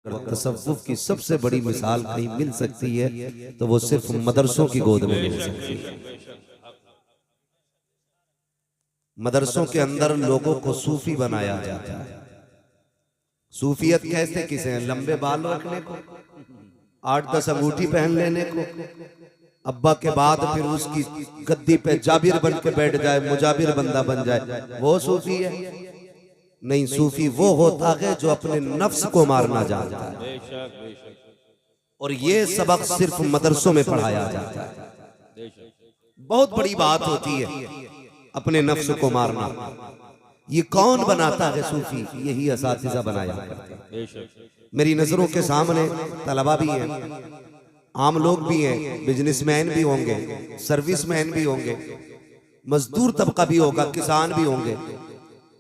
तसव्वुफ की सबसे बड़ी मिसाल कहीं मिल सकती है तो वो सिर्फ मदरसों की गोद में मिल सकती है। मदरसों के अंदर लोगों को सूफी बनाया जाता है। सूफियत कैसे किसे हैं? लंबे बाल रखने को, 8-10 अंगूठी पहन लेने को, अब्बा के बाद फिर उसकी गद्दी पे जाबिर बन के बैठ जाए, मुजाबिर बंदा बन जाए, वो सूफी है? नहीं, सूफी वो होता है जो अपने नफ्स को मारना जानता है। और ये सबक सिर्फ मदरसों में पढ़ाया जाता है। बहुत बड़ी बात होती है अपने नफ्स को मारना। ये कौन बनाता है? सूफी। यही असातिज़ा बनाया करते हैं। मेरी नजरों के सामने तलबा भी हैं, आम लोग भी हैं, बिजनेसमैन भी होंगे, सर्विसमैन भी होंगे, मजदूर तबका भी होगा, किसान भी होंगे,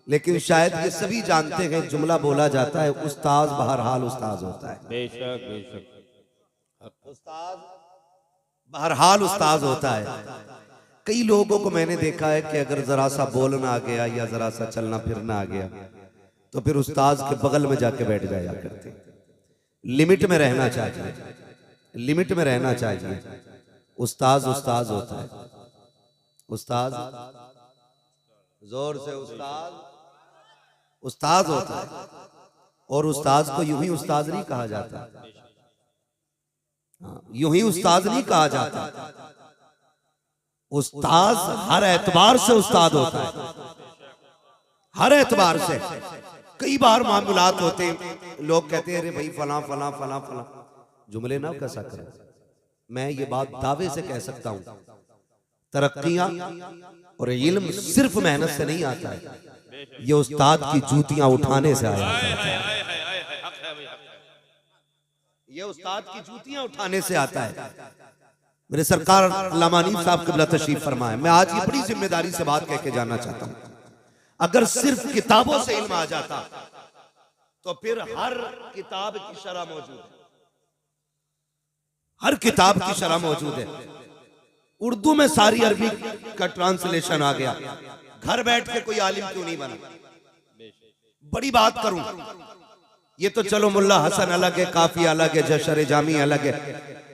लेकिन शायद ये सभी जानते हैं जुमला बोला जाता है, उस्ताद बहरहाल उस्ताद होता है। बेशक बेशक उस्ताद बहरहाल उस्ताद होता है। कई लोगों को मैंने देखा है कि अगर जरा सा बोलना आ गया या जरा सा चलना फिरना आ गया तो फिर उस्ताद के बगल में जाके बैठ जाया करते। लिमिट में रहना चाहिए, लिमिट में रहना चाहिए। उस्ताद उस्ताद होता है। उस्ताद, जोर से उस्ताद उस्ताद होता है। और उस्ताद को यूं ही उस्ताद नहीं कहा जाता, यूं ही उस्ताद नहीं कहा जाता। उस्ताद हर एतबार से उस्ताद होता है, हर एतबार से। कई बार मामूलात होते हैं, लोग कहते हैं अरे भाई फला फला फला फला, जुमले ना कैसा करें। मैं ये बात दावे से कह सकता हूं, तरक्कियां और इल्म सिर्फ मेहनत से नहीं आता है, ये उस्ताद की जूतियां उठाने से आया है। ये उस्ताद की जूतियां उठाने से आता है। मेरे सरकार अल्लामा हनीफ साहब क़िबला तशरीफ फरमाए, मैं आज ये बड़ी जिम्मेदारी से बात कह के जानना चाहता हूं। अगर सिर्फ किताबों से इल्म आ जाता तो फिर हर किताब की शरह मौजूद है, हर किताब की शरह मौजूद है। उर्दू में सारी अरबी का ट्रांसलेशन आ गया, घर बैठ के कोई आलिम क्यों नहीं बना? बड़ी बात करूं, ये तो चलो मुल्ला हसन अलग है, काफी अलग है, जशर जामी अलग है,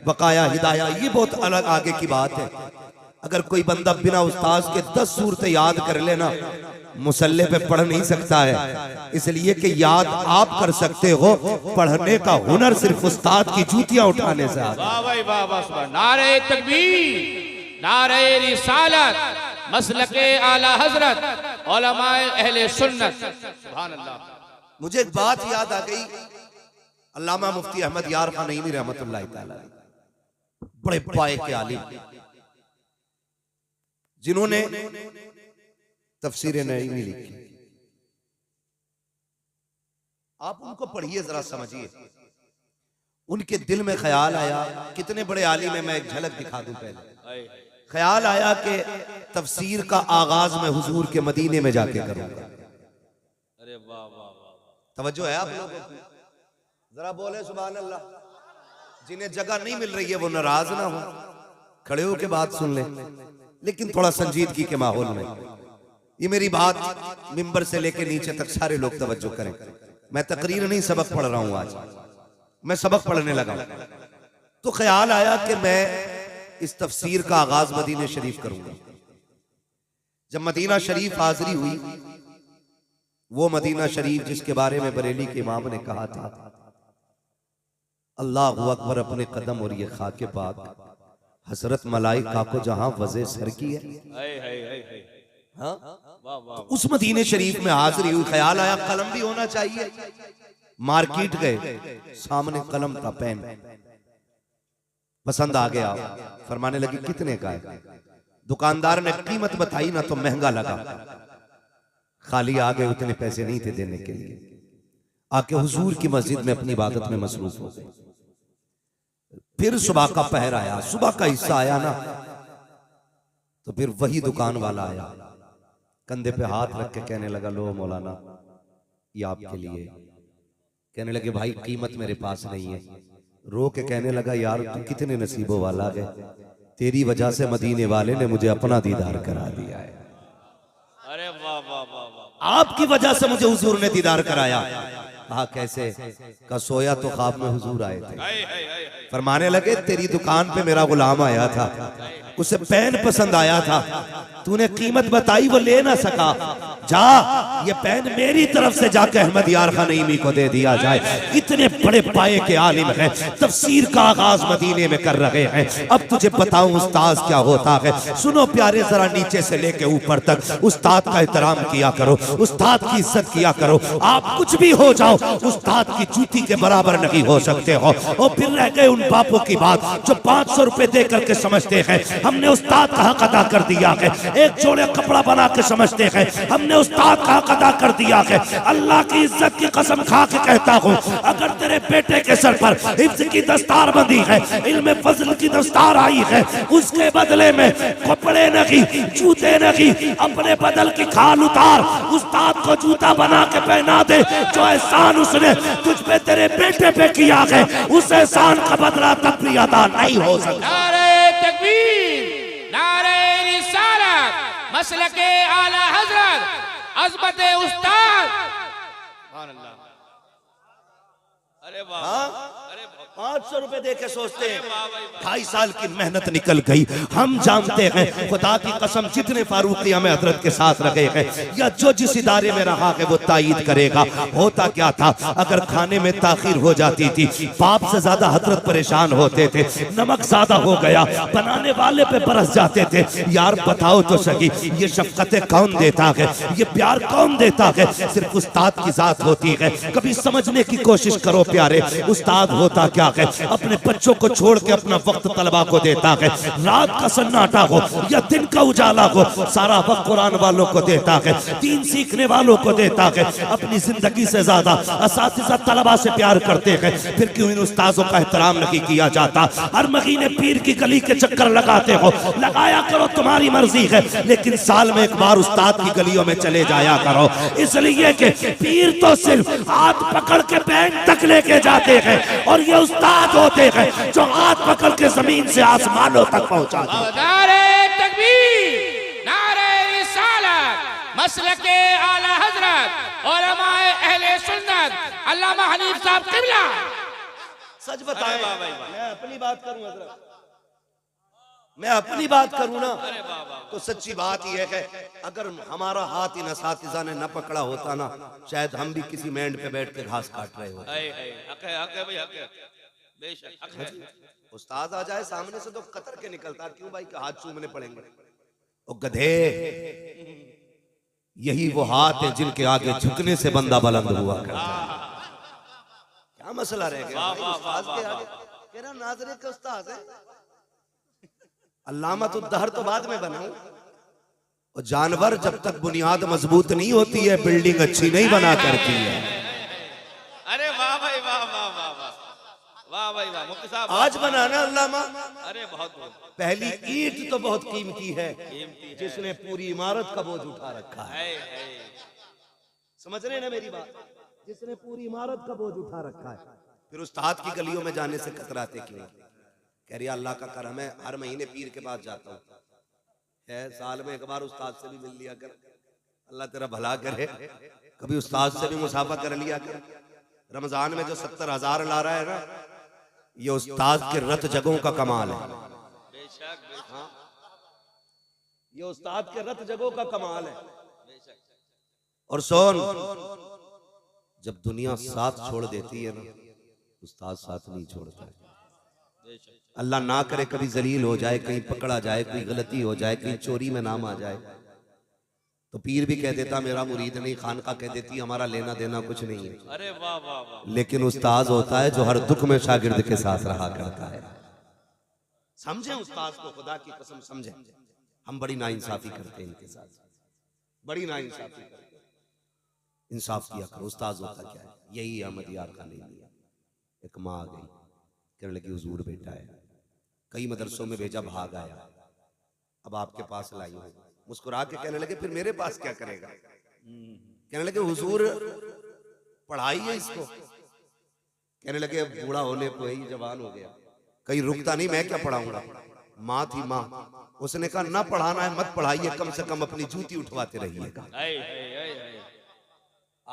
बकाया हिदाया ये बहुत अलग आगे की बात है। अगर कोई बंदा बिना उस्ताद के 10 सूरतें याद कर लेना, मुसल्ले पे पढ़ नहीं सकता है, इसलिए कि याद आप कर सकते हो, पढ़ने का हुनर सिर्फ उस्ताद की जूतियां उठाने से आता है। वाह भाई वाह वाह, नारे तकबीर, नारे रिसालत, मसलके आला हजरत, उलमाए अहले सुन्नत, सुभान अल्लाह। मुझे एक बात याद आ गई, अल्लामा मुफ्ती अहमद यार खान नईमी रहमतुल्लाह तआला, बड़े पाए के आलिम, जिन्होंने तफसीर नईमी लिखी। आप उनको पढ़िए, जरा समझिए। उनके दिल में ख्याल आया, कितने बड़े आलिम है, मैं एक झलक दिखा दूं पहले। ख्याल आया कि तफसीर का आगाज मैं हुजूर के मदीने में जाके करूंगा। अरे वाह वाह वाह, तवज्जो है आप लोगों को? जरा बोले सुभान अल्लाह। जिन्हें जगह नहीं मिल रही है वो नाराज ना हो, खड़े होके बात सुन ले, लेकिन थोड़ा संजीदगी के माहौल में। ये मेरी बात मिंबर से लेके नीचे तक सारे लोग तवज्जो करें। मैं तकरीर नहीं, सबक पढ़ रहा हूं। आज मैं सबक पढ़ने लगा तो ख्याल आया कि मैं इस तफसीर का आगाज मदीना शरीफ करूंगा। जब मदीना शरीफ हाजिरी हुई, वो मदीना शरीफ जिसके बारे में बरेली के इमाम ने कहा था, अल्लाहु अकबर अपने कदम और ये खाके पाक हसरत मलाइका को जहां वज़े सर की है। हाँ? उस मदीने शरीफ में हाजिरी हुई। ख्याल आया कलम भी होना चाहिए। मार्केट गए, सामने कलम था, पेन पसंद आ गया, फरमाने लगी कितने का है? दुकानदार ने कीमत बताई ना तो महंगा लगा, खाली आ गए, उतने पैसे नहीं थे देने के लिए। आके हुजूर की मस्जिद में अपनी इबादत में मसरूफ हो गए। फिर सुबह का पहर आया, सुबह का हिस्सा आया ना, तो फिर वही दुकान वाला आया, कंधे पे हाथ रख के कहने लगा, लो मौलाना ये आपके लिए। कहने लगे भाई कीमत मेरे पास नहीं है। रो के कहने लगा, यार तू कितने नसीबों वाला है, तेरी वजह से मदीने वाले ने मुझे अपना दीदार करा दिया है। अरे वाह वाह वाह वाह, आपकी वजह से मुझे हुजूर ने दीदार कराया। कहा कैसे? का सोया तो ख्वाब में हुजूर आए थे। फरमाने लगे तेरी दुकान पे मेरा गुलाम आया था, उसे पेन पसंद आया था, तूने कीमत बताई वो ले ना सका, जा ये पेन मेरी तरफ से जाके अहमद यार खान नईमी को दे दिया जाए। इतने बड़े पाए के आलिम हैं, तफसीर का आगाज मदीने में कर रहे हैं। अब तुझे बताऊं उस्ताद क्या होता है। सुनो प्यारे, जरा नीचे से लेके ऊपर तक उस्ताद का एहतराम किया करो, उस्ताद की इज्जत किया करो। आप कुछ भी हो जाओ, उस्ताद की जूती के बराबर नहीं हो सकते हो। और फिर रह गए उन बापों की बात जो 500 रुपए दे करके समझते हैं हमने उस्ताद का हक अदा कर दिया है, एक जोड़े कपड़ा बना के समझते हैं हमने उस्ताद का हक अदा कर दिया है। अल्लाह की इज्जत की कसम खा के कहता हूँ, अगर तेरे बेटे के सर पर हिफ्ज की दस्तार बंधी है, इल्म फजल की दस्तार आई है, उसके बदले में कपड़े नहीं, जूते नहीं, अपने बदल की खाल उतार, उस्ताद को जूता बना के पहना दे। जो एहसान उसने तुझ पे तेरे बेटे पे किया है, उस एहसान का बदला तब भी अदा नहीं हो सकता। नारे तकबीर, नारे रिसालत, मसलके आला हजरत, अज़मत उस्ताद। सुभान अल्लाह। अरे वाह, 500 रुपए दे के सोचते हैं 2.5 साल की मेहनत निकल गई। हम जानते हैं खुदा की कसम जितने फारूकिया में हजरत के साथ रहे हैं या जो जिस इदारे में रहा है वो तायीद करेगा। होता क्या था, अगर खाने में ताखीर हो जाती थी बाप से ज्यादा हजरत परेशान होते थे। नमक ज्यादा हो गया, बनाने वाले पे बरस जाते थे। यार बताओ तो सही, ये शफकतें कौन देता है, ये प्यार कौन देता है? सिर्फ उस्ताद की जात होती है। कभी समझने की कोशिश करो प्यारे, उस्ताद होता क्या है? अपने बच्चों को छोड़ के अपना वक्त तलबा को देता है। रात का सन्नाटा हो या दिन का उजाला हो, सारा वक्त कुरान वालों को देता है, दीन सीखने वालों को देता है। अपनी जिंदगी से ज्यादा असातिज़ा तलबा से प्यार करते हैं। फिर क्यों इन उस्तादों का एहतराम नहीं किया जाता? हर महीने पीर की गली के चक्कर लगाते हो, लगाया करो, तुम्हारी मर्जी है, लेकिन साल में एक बार उस्ताद की गलियों में चले जाया करो। इसलिए कि पीर तो सिर्फ हाथ पकड़ के बैंक तक लेके जाते हैं और ये उस्ताद होते हैं जो हाथ पकड़ के जमीन से आसमानों तक पहुंचाते हैं। नारे तकबीर, नारे रिसालत, मसलके आला हजरत, उलमाए अहले सुन्नत, अल्लामा हनीफ साहब किबला। सच बताएं, मैं अपनी बात करूं हजरत, मैं अपनी बात करूं ना तो सच्ची बात यह है, अगर हमारा हाथ इन असातिज़ा ने न पकड़ा होता ना, शायद हम भी किसी मेंढ पे बैठ के घास काट रहे होते। उस्ताद आ जाए सामने से तो कतर के निकलता, क्यों भाई के हाथ चूमने पड़ेंगे? ओ गधे, यही वो हाथ है जिनके आगे झुकने से बंदा बुलंद हुआ करता है। क्या मसला रह गया उस्ताद के आगे? कह रहा नाज़रे के उस्ताद है। अल्लामतुद्दहर तो बाद में बनाऊं। और जानवर जब तक बुनियाद मजबूत नहीं होती है बिल्डिंग अच्छी नहीं बना करती है। अरे वाह भाई, वाह वाह वाह वाह, वाह भाई वाह, मुफ्ती साहब आज बनाना अल्लामा। अरे बहुत बहुत। पहली ईंट तो बहुत कीमती है, जिसने पूरी इमारत का बोझ उठा रखा है। समझ रहे ना मेरी बात? जिसने पूरी इमारत का बोझ उठा रखा है। फिर उस्ताद की गलियों में जाने से कतराते क्यों? कह रही अल्लाह का करम है, हर महीने पीर के पास जाता हूँ, साल में एक बार उस्ताद से भी मिल लिया कर, अल्लाह तेरा भला करे। कभी उस्ताद से भी मुसाफा कर लिया कर। रमजान में जो 70,000 ला रहा है ना, ये उस्ताद के रत जगहों का कमाल है। हाँ? ये उस्ताद के रत जगहों का कमाल है। और सोन, जब दुनिया साथ छोड़ देती है ना, उस्ताद साथ नहीं छोड़ता है। अल्लाह ना करे कभी जलील हो जाए, कहीं पकड़ा जाए, कोई गलती हो जाए, कहीं चोरी में नाम आ जाए, तो पीर भी कह देता मेरा मुरीद नहीं, खानका कह देती हमारा लेना देना कुछ नहीं है। अरे वाह वाह वाह। लेकिन उस्ताद होता है जो हर दुख में शागिर्द के साथ रहा करता है। समझे उस्ताद को, खुदा की कसम समझे। हम बड़ी नाइंसाफी करते हैं इनके साथ, बड़ी नाइंसाफी करते हैं। इंसाफ किया करो। उस्ताद होता क्या है? यही अहमद यार का नहीं लिया। एक माँ आ गई, कहने लगी हुजूर बेटा है, कई मदरसों में भेजा, भाग आया, अब आपके पास लाई हूं। मुस्कुरा के कहने लगे फिर मेरे पास क्या करेगा? कहने लगे हुजूर पढ़ाई है इसको। कहने लगे अब बूढ़ा होने को ही जवान हो गया, कहीं रुकता नहीं, मैं क्या पढ़ाऊंगा? माँ थी माँ, उसने कहा ना पढ़ाना है मत पढ़ाइए, कम से कम अपनी जूती उठवाते रहिएगा।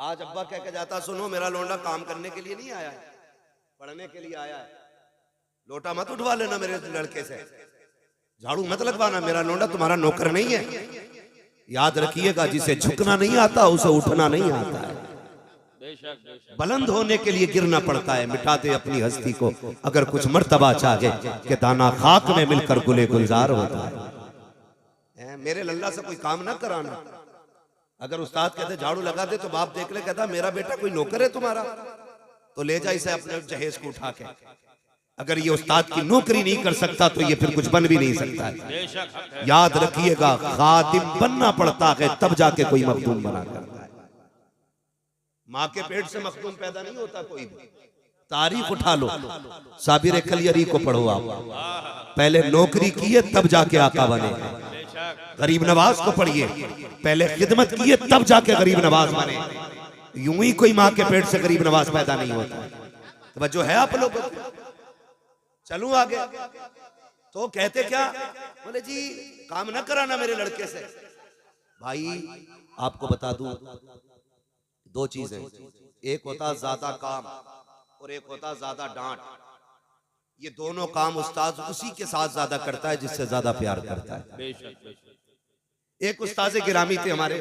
आज अब्बा कह के जाता, सुनो मेरा लौंडा काम करने के लिए नहीं आया है, पढ़ने के लिए आया है। लोटा मत उठवा लेना मेरे लड़के से, झाड़ू मत लगवाना, मेरा लौंडा तुम्हारा नौकर नहीं है। याद रखिएगा, जिसे झुकना नहीं आता उसे उठना नहीं आता है। बुलंद होने के लिए गिरना पड़ता है, मिटा दे अपनी हस्ती को अगर कुछ मर्तबा चाहे कि दाना खाक में मिलकर गुले गुलजार होता है। मेरे लल्ला से कोई काम ना कराना। अगर उस्ताद कहते झाड़ू लगा दे तो बाप देख ले, कहता मेरा बेटा कोई नौकर है तुम्हारा, तो ले जा इसे अपने जहेज को उठा के। अगर ये उस्ताद की नौकरी नहीं कर सकता तो ये फिर कुछ बन भी नहीं सकता है। याद रखिएगा, खादिम बनना पड़ता है तब जाके कोई मखदूम बना करता है। माँ के पेट से मखदूम पैदा नहीं होता कोई भी। तारीख उठा लो, साबिर कलियरी को पढ़ो आप, पहले नौकरी किए तब जाके आका बने। गरीब नवाज को पढ़िए, पहले खिदमत किए तब जाके गरीब नवाज बने। यूं ही कोई माँ के पेट से गरीब नवाज पैदा नहीं होता। तो जो है आप लोग, चलूं आगे। तो कहते क्या, बोले जी काम ना कराना मेरे लड़के से। भाई आपको बता दूं, दो चीजें, एक होता ज्यादा काम और एक होता ज्यादा डांट। ये दोनों काम उस्ताद उसी के साथ ज्यादा करता है जिससे ज्यादा प्यार करता है। एक उस्ताद गिरामी थे हमारे,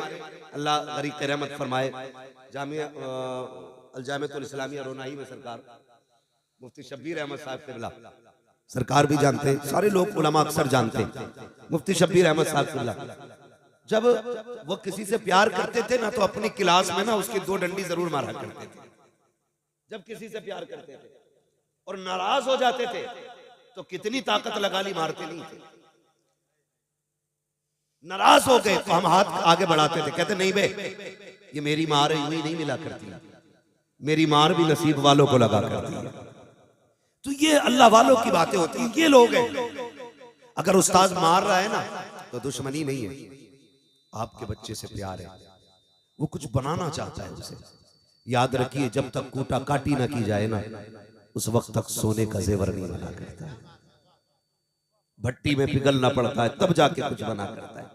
अल्लाह गरीब की रहमत फरमाए, जामिया अल-जामिअतुल इस्लामिया रोनाही में सरकार मुफ्ती शब्बीर अहमद साहब क़िबला सरकार भी जानते, सारे लोग उलमा अक्सर जानते, मुफ्ती शब्बीर अहमद साहब क़िबला जब वो किसी से प्यार करते थे ना, तो अपनी क्लास में ना उसकी 2 डंडी जरूर मारा करते थे। जब किसी से प्यार करते थे और नाराज हो जाते थे तो कितनी ताकत लगा ली, मारते नहीं थे। नाराज हो गए तो हम हाथ आगे बढ़ाते थे, कहते नहीं बे ये मेरी मार यूं ही नहीं मिला करती, मेरी मार भी नसीब वालों को लगा करती है। तो ये अल्लाह वालों की बातें होती हैं। ये लोग हैं, अगर उस्ताद मार रहा है ना तो दुश्मनी नहीं है, आपके बच्चे से प्यार है, वो कुछ बनाना चाहता है उसे। याद रखिए, जब तक कूटा काटी ना की जाए ना, उस वक्त तक सोने का जेवर नहीं बना करता है। भट्टी में पिघलना पड़ता है तब जाके कुछ बना करता है।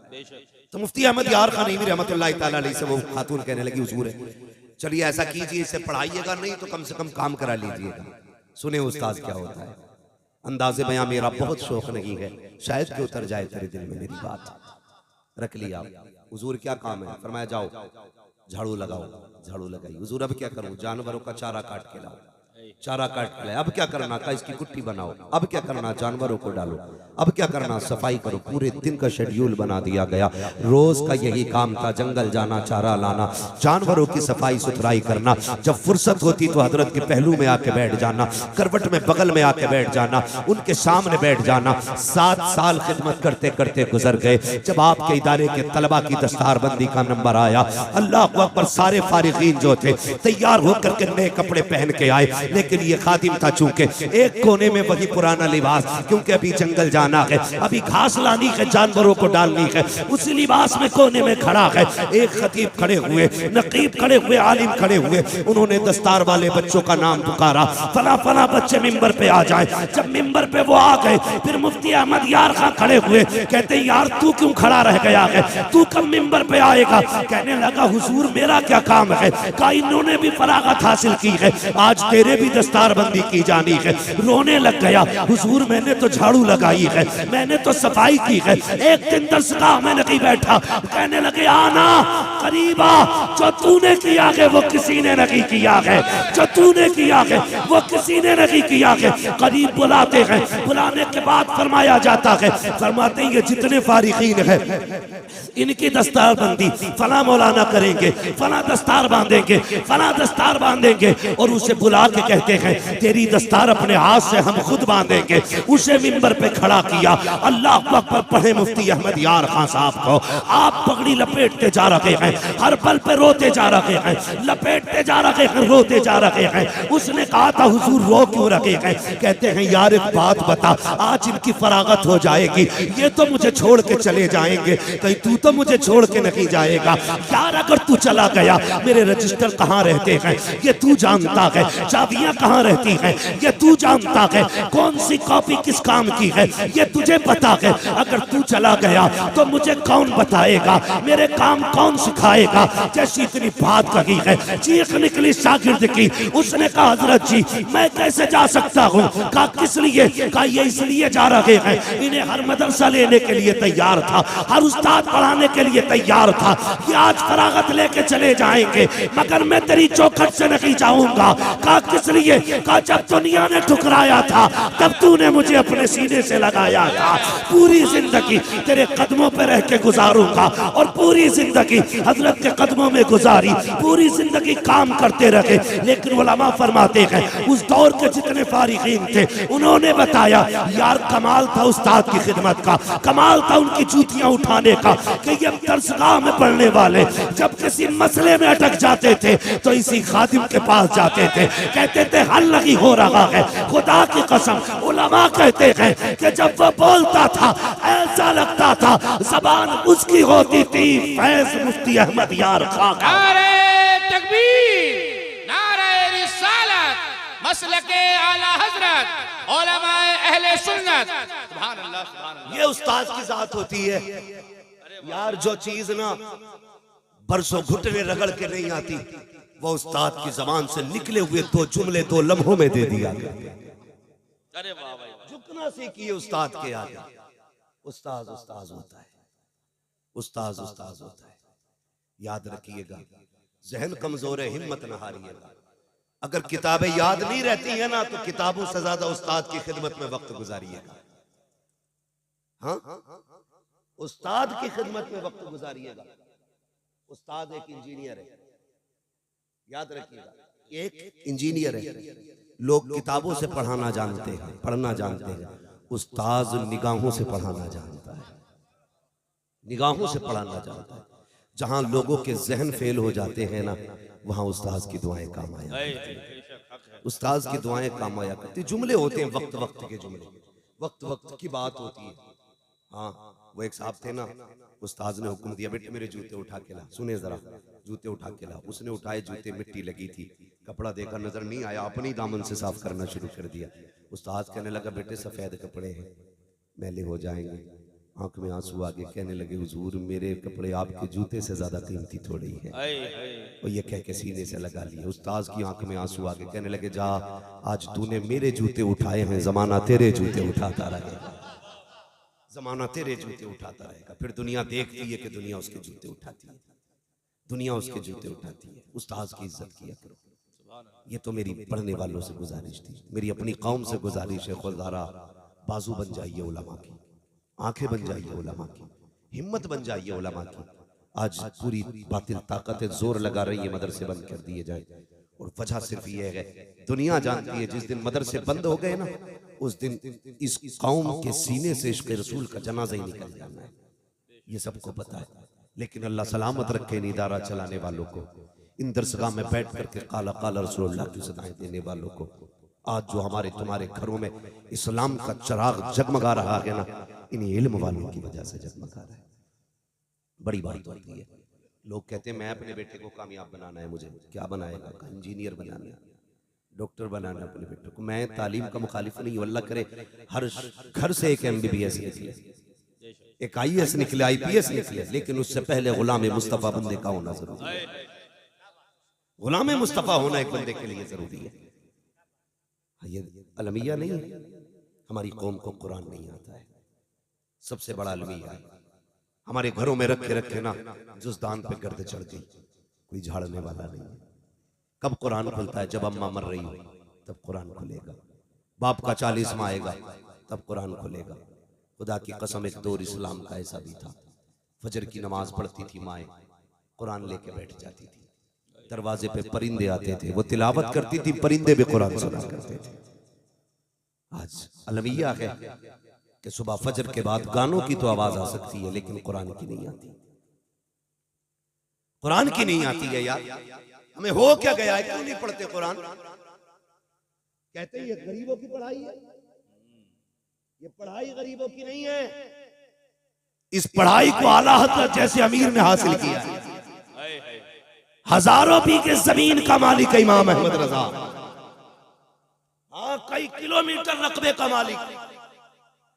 तो मुफ्ती अहमद यार खान नईमी रहमतुल्लाह तआला अलैह से वो खातून कहने लगी, हुजूर चलिए ऐसा कीजिए, इसे पढ़ाइएगा नहीं तो कम से कम काम करा लीजिएगा। सुने उस्ताद क्या होता है। अंदाज़े बयां मेरा बहुत शौक नहीं है, शायद कि उतर जाए तेरे दिल में मेरी बात। रख लिया, हुजूर क्या काम है? फरमाया जाओ झाड़ू लगाओ। झाड़ू लगाई। हुजूर अब क्या करूं? जानवरों का चारा काट के लाओ। चारा काट के लाए। अब क्या करना? का इसकी कुट्टी बनाओ। अब क्या करना? जानवरों को डालो। अब क्या करना? सफाई करो। पूरे दिन का शेड्यूल बना दिया गया। रोज का यही काम था, जंगल जाना, चारा लाना, जानवरों की सफाई सुथराई करना। जब फुर्सत होती तो हजरत के पहलू में आके बैठ जाना, करवट में बगल में आके बैठ जाना, उनके सामने बैठ जाना। 7 साल खिदमत करते करते गुजर गए। जब आपके इदारे के तलबा की दस्तारबंदी का नंबर आया, अल्लाह अकबर, सारे फारिगीन जो थे तैयार होकर के नए कपड़े पहन के आए। लेकिन ये खादिम था, चूंकि एक कोने में वही पुराना लिबास, क्योंकि अभी जंगल जाना है, अभी घास लानी है, जानवरों को डालनी है, उसी लिबास में कोने में खड़ा है। एक खतीब खड़े हुए, नकीब खड़े हुए, आलिम खड़े हुए। उन्होंने दस्तार वाले बच्चों का नाम पुकारा, फला फला बच्चे मिंबर पे आ जाए। जब मिंबर पे वो आ गए, फिर मुफ्ती अहमद यार खां खड़े हुए। कहते यार तू क्यों खड़ा रह गया है, तू कब मिंबर पे आएगा? कहने लगा हुजूर मेरा क्या काम है, का इन्होंने भी फरागत हासिल की है, आज तेरे भी दस्तारबंदी की जानी है। रोने लग गया, हुजूर मैंने तो झाड़ू लगाई है, मैंने तो सफाई की है, एक दिन दरसगाह में नहीं बैठा। कहने लगे आना करीबा, जो तूने किया है वो किसी ने नहीं किया है, जो तूने किया है वो किसी ने नहीं किया है। करीब बुलाते हैं, बुलाने के बाद फरमाया जाता है, फरमाते हैं ये जितने फारिगीन है इनकी दस्तारबंदी फला मौलाना करेंगे, फला दस्तार बांधेंगे, फला दस्तार बांधेंगे। और उसे बुला के कहते हैं तेरी दस्तार अपने हाथ से हम खुद बांधेंगे। उसे मिंबर पे खड़ा किया। अल्लाह अकबर पढ़े मुफ्ती अहमद यार खान साहब को। आप पगड़ी लपेटते जा रहे हैं, हर पल पे रोते जा रहे हैं, लपेटते जा रहे हैं, रोते जा रहे हैं। उसने कहा था हुजूर रो क्यों रहे हैं? कहते हैं यार एक बात बता, आज इनकी फरागत हो जाएगी, ये तो मुझे छोड़ के चले जाएंगे, कहीं तू तो मुझे छोड़ के नहीं जाएगा। यार अगर तू चला गया मेरे रजिस्टर कहाँ रहते हैं ये तू जानता है, चाबी दादियां कहाँ रहती हैं ये तू जानता है, कौन सी कॉपी किस काम की है ये तुझे पता है। अगर तू चला गया तो मुझे कौन बताएगा, मेरे काम कौन सिखाएगा। जैसी इतनी बात कही है, चीख निकली शागिर्द की। उसने कहा हजरत जी मैं कैसे जा सकता हूँ। कहा किस लिए। कहा ये इसलिए जा रहे हैं, इन्हें हर मदरसा लेने के लिए तैयार था, हर उस्ताद पढ़ाने के लिए तैयार था। ये आज फरागत लेके चले जाएंगे मगर मैं तेरी चौखट से नहीं जाऊंगा। कहा किस लिए। कहा जब दुनिया ने ठुकराया था तब तूने मुझे अपने सीने से लगाया था। पूरी जिंदगी तेरे कदमों पे रह के गुजारूंगा और पूरी जिंदगी हजरत के कदमों में गुजारी, पूरी जिंदगी काम करते रहे। लेकिन उलमा फरमाते हैं उस दौर के जितने फारिगीन थे उन्होंने बताया यार कमाल था उस्ताद की खिदमत का, कमाल था उनकी जूतियां उठाने का कि ये दरसगाह में पढ़ने वाले जब किसी मसले में अटक जाते थे तो इसी खादिम के पास जाते थे, कहते थे हल नहीं हो रहा है। खुदा की कसम उलमा कहते हैं कि जब वो बोलता था ऐसा लगता था जबान उसकी होती थी फैज मुफ्ती अहमद यार खान। नारे तकबीर, नारे रिसालत, मसलके आला हजरत, उलमाए अहले सुन्नत। सुभान अल्लाह, सुभान अल्लाह। ये उस्ताद की जात होती है यार, जो चीज ना बरसों घुटने रगड़ के नहीं आती वो उस्ताद की जबान से निकले हुए दो जुमले 2 लम्हों में दे दिया गया। अरे वाह भाई, झुकना सीखिए उस्ताद के आगे। उस्ताद उस्ताद होता है, उस्ताद उस्ताद होता है। याद रखिएगा, जहन कमजोर है हिम्मत न हारिएगा। अगर किताबें याद नहीं रहती है ना तो किताबों से ज्यादा उस्ताद की खिदमत में वक्त गुजारिएगा। हाँ, उस्ताद की खिदमत में वक्त गुजारिएगा। उस्ताद एक इंजीनियर है, याद रखिएगा, एक इंजीनियर है। लोग किताबों से पढ़ाना जानते हैं, पढ़ना जानते हैं, उस्ताद निगाहों से पढ़ाना जानता है, निगाहों से पढ़ाना जानता है। जहां लोगों के जहन फेल हो जाते हैं ना वहां उस्ताद की दुआएं काम आया, उस्ताद की दुआएं काम आया करती। जुमले होते हैं वक्त वक्त के जुमले, वक्त वक्त की बात होती है। हाँ, वो एक साहब थे ना, उस्ताद ने हुक्म दिया बेटे मेरे जूते उठा के ला। सुने जरा, जूते उठा के ला। उसने उठाए जूते, मिट्टी लगी थी, कपड़ा देखा नजर नहीं आया, अपनी दामन से साफ करना शुरू कर दिया। उस्ताद कहने लगा बेटे सफेद कपड़े हैं, मैले हो जाएंगे। आंख में आंसू आ गए, कहने लगे हुजूर मेरे कपड़े आपके जूते से ज्यादा कीमती थोड़ी है। और ये कह के सीने से लगा लिया। उस्ताद की आंख में आंसू आ गए, कहने लगे जा आज तूने मेरे जूते उठाए हैं, जमाना तेरे जूते उठाता रहेगा, जमाना तेरे जूते उठाता रहेगा। फिर दुनिया देखती है कि दुनिया उसके जूते उठाती है, दुनिया उसके जूते उठाती है। उस्ताद की इज्जत किया करो। ये तो मेरी पढ़ने वालों से गुजारिश थी, मेरी अपनी कौम से गुजारिश है। खुदारा बाजू बन जाइए उलमा की, आंखें बन जाइए उलमा की, हिम्मत बन जाइए उलमा की। आज पूरी बातिल ताकतें जोर लगा रही है मदरसे बंद कर दिए जाए, और वजह सिर्फ ये है दुनिया जानती है जिस दिन मदरसे बंद हो गए ना उस दिन इस कौम के सीने से इश्क़ रसूल का जनाजा ही निकल जाना है, ये सबको पता है। लेकिन अल्लाह सलामत रखे इन इदारा चलाने वालों को, इन दरसगाह में बैठ करके काला काला रसूलुल्लाह की सदाएं देने वालों को। आज जो हमारे तुम्हारे घरों में इस्लाम का चिराग जगमगा रहा है ना, इन इल्म वालों की वजह से जगमगा रहा है। बड़ी बात होती है। लोग कहते हैं मैं अपने बेटे को कामयाब बनाना है, मुझे क्या बनाएगा, इंजीनियर बनाना है, डॉक्टर बनाना है अपने बेटे को। मैं तालीम का मुखालिफ नहीं हूं, अल्लाह करे हर घर से एक MBBS निकले, एक IAS निकले, IPS निकले, लेकिन उससे पहले गुलाम मुस्तफा बंदे का होना जरूरी है। गुलाम मुस्तफा होना एक बंदे के लिए जरूरी है। ये अलमिया नहीं है, हमारी कौम को कुरान नहीं आता है, सबसे बड़ा अलमिया है। हमारे घरों में रखे रखे ना जुज़दान पे गर्द चढ़ गई, कोई झाड़ने वाला नहीं है। कब कुरान खुलता है? जब अम्मा मर रही हो तब कुरान खुलेगा, बाप का 40वां आएगा तब कुरान खुलेगा। खुदा की कसम एक दौर इस्लाम का ऐसा भी था, फजर की नमाज पढ़ती थी माएँ, कुरान लेके बैठ जाती थी, दरवाजे पे परिंदे आते थे, वो तिलावत करती थी, परिंदे भी कुरान सुना करते थे। आज अलमिया है कि सुबह फजर के बाद गानों की तो आवाज आ सकती है लेकिन कुरान की नहीं आती, कुरान की नहीं आती है। यार हमें हो क्या गया है, क्यों नहीं पढ़ते कुरान? कहते हैं ये गरीबों की पढ़ाई है, ये पढ़ाई गरीबों की नहीं है। इस पढ़ाई को आला हज़रत जैसे अमीर ने हासिल किया है। हजारों बीघे जमीन का मालिक इमाम अहमद रजा, कई किलोमीटर रकबे का मालिक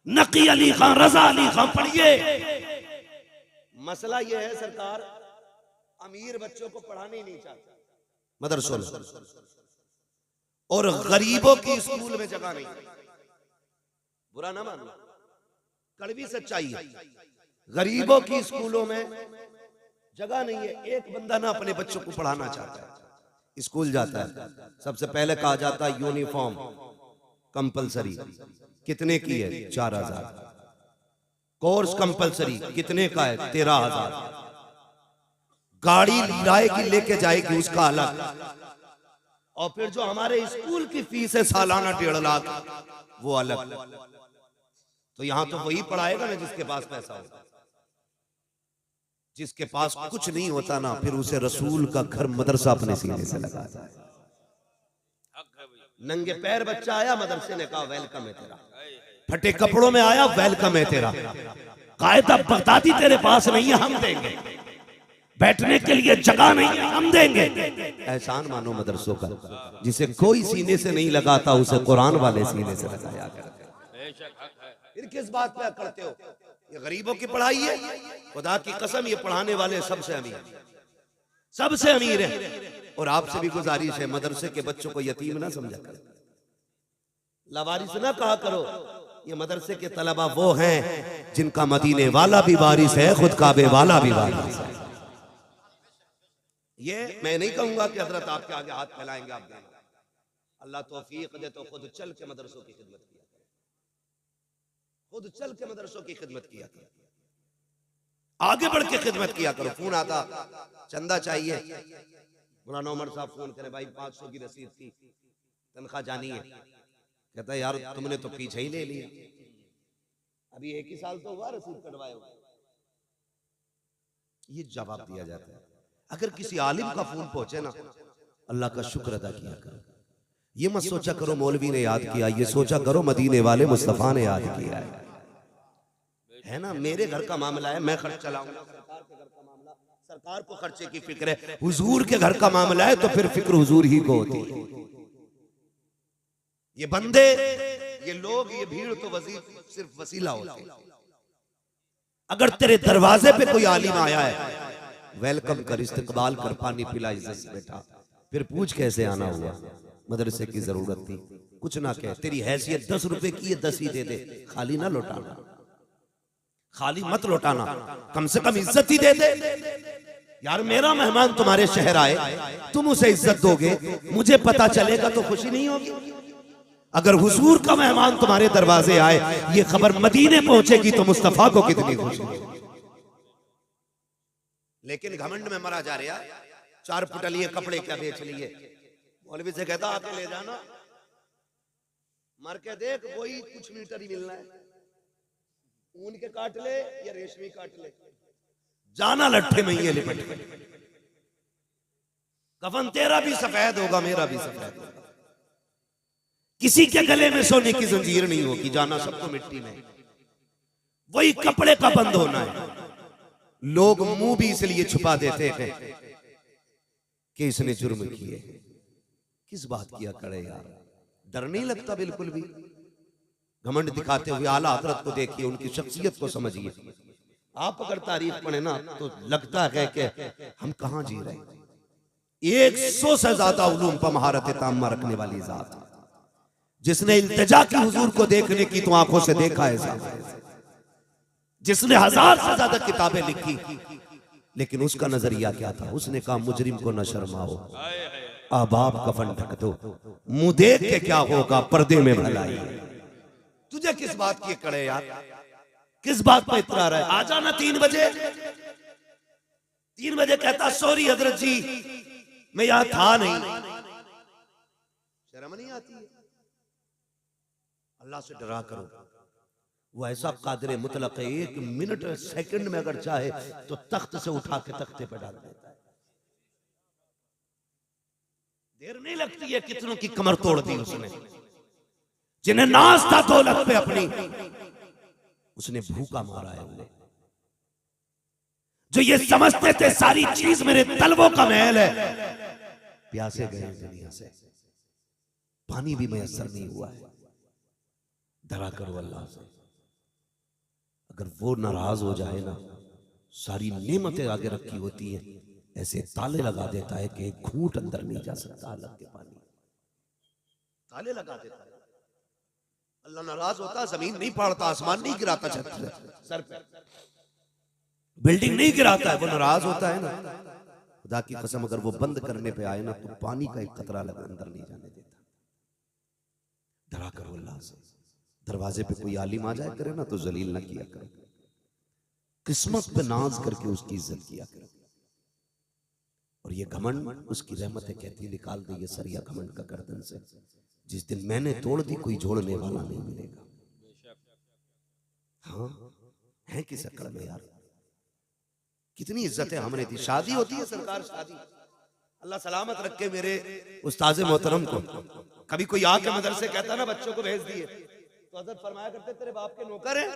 नकी अली खान, रजा अली खान। पढ़िए। मसला यह है सरकार, अमीर बच्चों को पढ़ाने ही नहीं चाहते मदरसों में, और गरीबों की स्कूल में जगह नहीं। बुरा ना मानना, कड़वी सच्चाई है। गरीबों की स्कूलों में जगह नहीं है। एक बंदा ना अपने बच्चों को पढ़ाना चाहता है, स्कूल जाता है, सबसे पहले कहा जाता है यूनिफॉर्म कंपलसरी। कितने की है? 4000। कोर्स कंपलसरी कितने का है? 13000। गाड़ी लाए की लेके जाएगी उसका अलग, और फिर जो हमारे स्कूल की फीस है सालाना 1.5 लाख वो अलग। तो यहां तो वही पढ़ाएगा ना जिसके पास पैसा होगा। जिसके पास कुछ नहीं होता ना, फिर उसे रसूल का घर मदरसा अपने सीने से लगाता है। नंगे पैर बच्चा आया मदरसे ने कहा वेलकम है तेरा, फटे कपड़ों में आया वेलकम है तेरा। कायदा बगदादी तेरे पास नहीं है, हम देंगे। बैठने के लिए जगह नहीं है, हम देंगे। एहसान मानो मदरसों का, जिसे कोई सीने से नहीं लगाता उसे कुरान वाले सीने से लगाया करते। फिर किस बात पे करते हो? ये गरीबों की पढ़ाई है। खुदा की कसम, ये पढ़ाने वाले सबसे अमीर, सबसे अमीर है। और आपसे भी गुजारिश है, मदरसे के बच्चों को यतीम ना समझा करो, लावारिस ना कहा करो। ये मदरसे के तलबा वो हैं जिनका मदीने वाला भी वारिस है, खुद काबे वाला भी वारिस है। ये मैं नहीं कहूंगा कि हजरत आपके आगे हाथ फैलाएंगे आप देना। अल्लाह तौफीक दे तो खुद चल के मदरसों की खिदमत किया, खुद चल के मदरसों की खिदमत किया करो, आगे बढ़ के खिदमत किया करो। फोन आता चंदा चाहिए, मौलाना उमर साहब फोन करे, भाई 500 की रसीद थी, तनख्वाह जानी है। कहता है यार तुमने तो पीछे ही ले लिया, अभी 1 ही साल तो हुआ रसीद कटवाए हो। ये जवाब दिया जाता है। अगर किसी आलिम का फोन पहुंचे ना, अल्लाह का शुक्र अदा किया करो। ये मत सोचा करो मौलवी ने याद किया, ये सोचा करो मदीने वाले मुस्तफा ने याद किया है ना। मेरे घर का मामला है, मैं खर्च चलाऊंगा। सरकार के घर का मामला, सरकार को खर्चे की फिक्र है। हुजूर के घर का मामला है तो फिर फिक्र हुजूर ही को होती है। ये बंदे, ये लोग, ये भीड़ तो सिर्फ वसीला होती है। अगर तेरे दरवाजे पे कोई आलिम आया है, वेलकम कर, इस्तकबाल कर, पानी पिला, इज्जत से बैठा, फिर पूछ कैसे आना हुआ। मदरसे की जरूरत थी, कुछ ना कह, तेरी हैसियत 10 रुपए की है, 10 ही दे दे, खाली ना लौटाना, खाली मत लौटाना, कम से कम इज्जत ही दे दे। यार मेरा मेहमान तुम्हारे शहर आए, तुम उसे इज्जत दोगे, मुझे पता चलेगा तो खुशी नहीं होगी। अगर हुजूर का मेहमान तुम्हारे दरवाजे आए, ये खबर मदीने पहुंचेगी तो मुस्तफा को कितनी खुशी होगी। लेकिन घमंड में मरा जा रहा, 4 पुटलिए कपड़े क्या बेच लिए। मौलवी से कहता आके ले जाना, मर के देख वही कुछ मीटर ही मिलना है, ऊन के काट ले या रेशमी काट ले, जाना लट्ठे में ये लिपट के। कफन तेरा भी सफेद होगा, मेरा भी सफेद होगा, किसी के गले में सोने की जंजीर नहीं होगी, जाना सबको मिट्टी में। वही कपड़े का बंद होना है। लोग मुंह भी इसलिए छुपा देते हैं कि इसने जुर्म किए। किस बात किया करे यार, डर नहीं लगता बिल्कुल भी। घमंड दिखाते हुए आला हजरत को देखिए, उनकी शख्सियत को समझिए। आप अगर तारीफ पढ़े ना तो लगता है कि हम कहां जी रहे हैं। 100 से ज्यादा उलूम पर महारत ताम्मा रखने वाली जात, जिसने इल्तिजा की हुजूर को देखने की तो आंखों से देखा है, जिसने 1000 से ज्यादा किताबें लिखी, लेकिन उसका नजरिया क्या था? उसने कहा मुजरिम को न शर्माओ, आबाब कफन ढक दो, मुंह देख के क्या होगा, पर्दे में भलाई। तुझे किस बात की कड़े यार, किस बात पर इतरा रहा है? आ जाना 3 बजे। 3 बजे कहता सॉरी हजरत जी मैं यहां था नहीं। शर्म नहीं आती है? अल्लाह से डरा करो। वो ऐसा कादिर मुतलक है, 1 मिनट सेकंड में अगर चाहे तो तख्त से उठा के तख्ते पे डाल देता है। देर नहीं लगती है। कितनों की कमर तोड़ दी उसने, जिन्हें नाज था दौलत पे अपनी, उसने भूखा मारा है उन्हें। जो ये समझते थे सारी चीज मेरे तलवों का महल है, प्यासे गए दुनिया से। पानी भी मैसर नहीं हुआ है। डरा करो अल्लाह से। अगर वो नाराज हो जाए ना, सारी नेमतें आगे रखी होती हैं, ऐसे ताले लगा देता है कि एक घूंट अंदर नहीं जा सकता हालत के पानी, ताले लगा देता है। अल्लाह नाराज होता, जमीन नहीं फाड़ता, आसमान नहीं गिराता छत से सर पे, बिल्डिंग नहीं गिराता है, वो नाराज होता है ना, खुदा की कसम अगर वो बंद करने पे आए ना तो पानी का एक कतरा लगा अंदर नहीं जाने देता। डरा करो अल्लाह से। दरवाजे पे कोई आलिम आ जाए करे ना तो जलील ना किया करो, किस्मत पे नाज करके उसकी इज्जत किया करो। और ये घमंड उसकी रहमत है, कहती निकाल दे ये सरिया घमंड का गर्दन से। जिस दिन मैंने तोड़ दी कोई जोड़ने वाला नहीं मिलेगा। हाँ है किस अकड़ में यार, कितनी इज्जतें हमने दी। शादी होती है सरकार, शादी अल्लाह सलामत रखे मेरे उस्ताद मोहतरम को। कभी कोई आके मदरसे कहता ना बच्चों को भेज दिए तो हज़रत फरमाया करते तेरे बाप के नौकर हैं।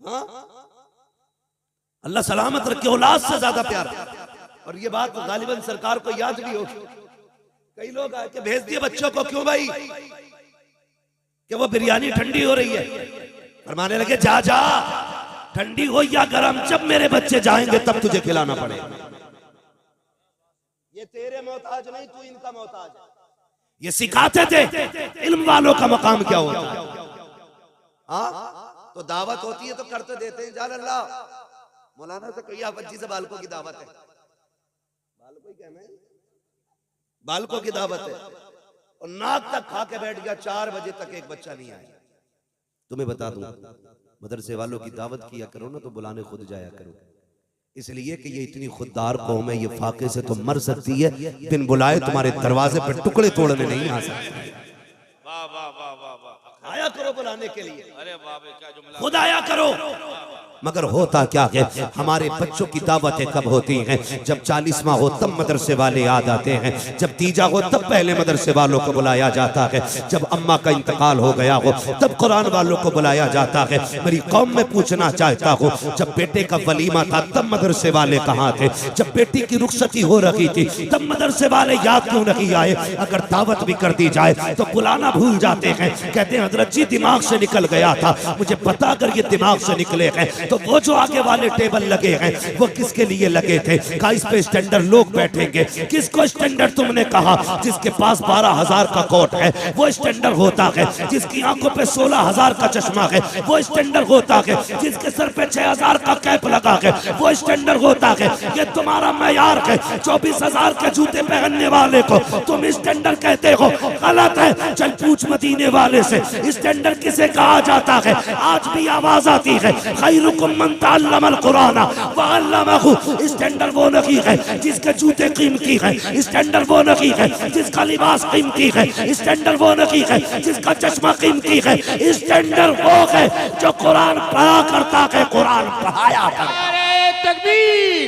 हाँ अल्लाह सलामत रखे, औलाद से ज्यादा प्यार। और ये बात गालिबन सरकार को याद भी होगी। कई लोग आके भेज दिए बच्चों को, क्यों भाई, कि वो बिरयानी ठंडी हो रही है। फरमाने लगे जा जा, ठंडी हो या गरम, जब मेरे बच्चे जाएंगे तब तुझे खिलाना पड़ेगा। ये तेरे मोहताज नहीं, तू इनका मोहताज है। ये सिखाते थे इल्म वालों का मकाम क्या होता है। हाँ तो दावत होती है तो करते देते हैं। जान अल्लाह मौलाना से कहिए बच्ची से बालकों की दावत है, बालकों ही कहना है, बालकों की दावत है। और नाक तक खा के बैठ गया, 4 बजे तक एक बच्चा नहीं आया। तुम्हें बता दूं मदरसे वालों की दावत किया करो ना तो बुलाने खुद जाया करो, इसलिए कि ये इतनी खुददार कौम है, ये फाके से तो मर सकती है, बिन बुलाए तुम्हारे दरवाजे पे टुकड़े तोड़ने नहीं आ सकती। वाह वाह वाह वाह वाह, आया करो बुलाने के लिए, अरे वाह क्या जुमला, खुद आया करो। मगर होता क्या है, हमारे बच्चों की दावतें कब होती हैं, जब 40वां हो तब मदरसे वाले याद आते हैं, जब तीजा हो तब पहले मदरसे वालों को बुलाया जाता है, जब अम्मा का इंतकाल हो गया हो तब कुरान वालों को बुलाया जाता है। मेरी कौम में पूछना चाहता हूँ, जब बेटे का वलीमा था तब मदरसे वाले कहाँ थे, जब बेटी की रुखसती हो रही थी तब मदरसे वाले याद क्यों नहीं आए। अगर दावत भी कर दी जाए तो बुलाना भूल जाते हैं, कहते हैं हजरत जी दिमाग से निकल गया था। मुझे पता अगर ये दिमाग से निकले हैं तो वो जो आगे वाले टेबल लगे हैं वो किसके लिए लगे थे, का इस पे स्टैंडर्ड लोग बैठेंगे। किसको स्टैंडर्ड तुमने कहा, जिसके पास 12,000 का कोट है वो स्टैंडर्ड होता है, जिसकी आंखों पे 16,000 का चश्मा है वो स्टैंडर्ड होता है, जिसके सर पे 6,000 का कैप लगा है वो स्टैंडर्ड होता है। ये तुम्हारा मैयार है। 24,000 के जूते पहनने वाले को तुम स्टैंडर्ड कहते हो, गलत है। चल पूछ मदीने वाले से स्टैंडर्ड किसे कहा जाता है। आज भी आवाज आती है खैरुकुम मन तअल्लमल कुरान व अल्लमहु। स्टैंडर्ड वो नहीं है जिसके जूते कीमती हैं, स्टैंडर्ड वो नहीं है जिसका लिबास कीमती है, स्टैंडर्ड वो नहीं है जिसका चश्मा कीमती है, स्टैंडर्ड वो है जो कुरान पढ़ा करता है, कुरान पढ़ाया करता। नारे तकबीर,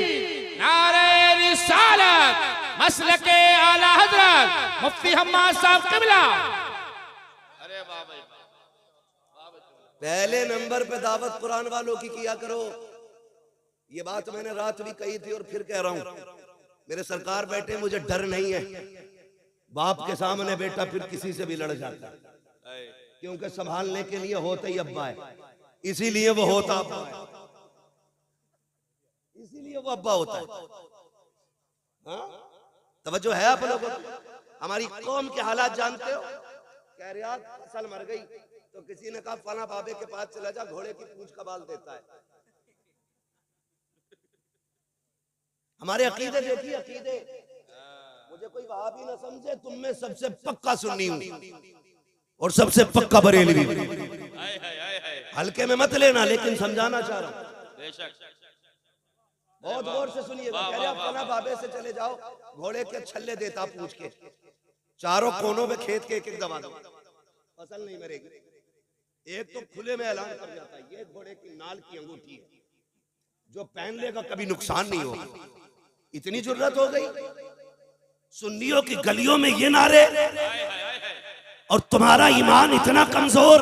नारे रिसालत, मसलके आला हजरत मुफ्ती हम्माद साहब किबला। अरे वाह भाई, पहले नंबर पे दावत कुरान वालों की किया करो। ये बात मैंने रात भी कही थी और फिर कह रहा हूं, मेरे सरकार बैठे, मुझे डर नहीं है। बाप के सामने बेटा फिर किसी से भी लड़ जाता है, क्योंकि संभालने के लिए होता ही अब्बा है, इसीलिए वो होता अब्बा है, इसीलिए वो अब्बा होता है। हाँ? तवज्जो है आप लोगों को। हमारी कौम के हालात जानते हो, कह रहे यार फसल मर गई तो किसी ने कहा फला बाबे के पास चला जा, घोड़े की पूंछ का बाल देता है। हमारे अकीदे देखिए, अकीदे। मुझे कोई वहाबी ना समझे, तुम में सबसे पक्का सुन्नी हूं और सबसे पक्का बरेलवी। हल्के में मत लेना, लेकिन समझाना चाह रहा हूं। बहुत गौर से सुनिएगा। कह रहे फला बाबे से चले जाओ, घोड़े के छल्ले देता पूछ के, चारों कोनों में खेत के एक दबा दो, फसल नहीं मरेगी। एक तो खुले में ऐलान कर जाता है ये घोड़े की नाल की अंगूठी है, जो पहन लेगा कभी नुकसान नहीं होगा। इतनी जुर्रत हो गई सुन्नियों की गलियों में ये नारे, और तुम्हारा ईमान इतना कमजोर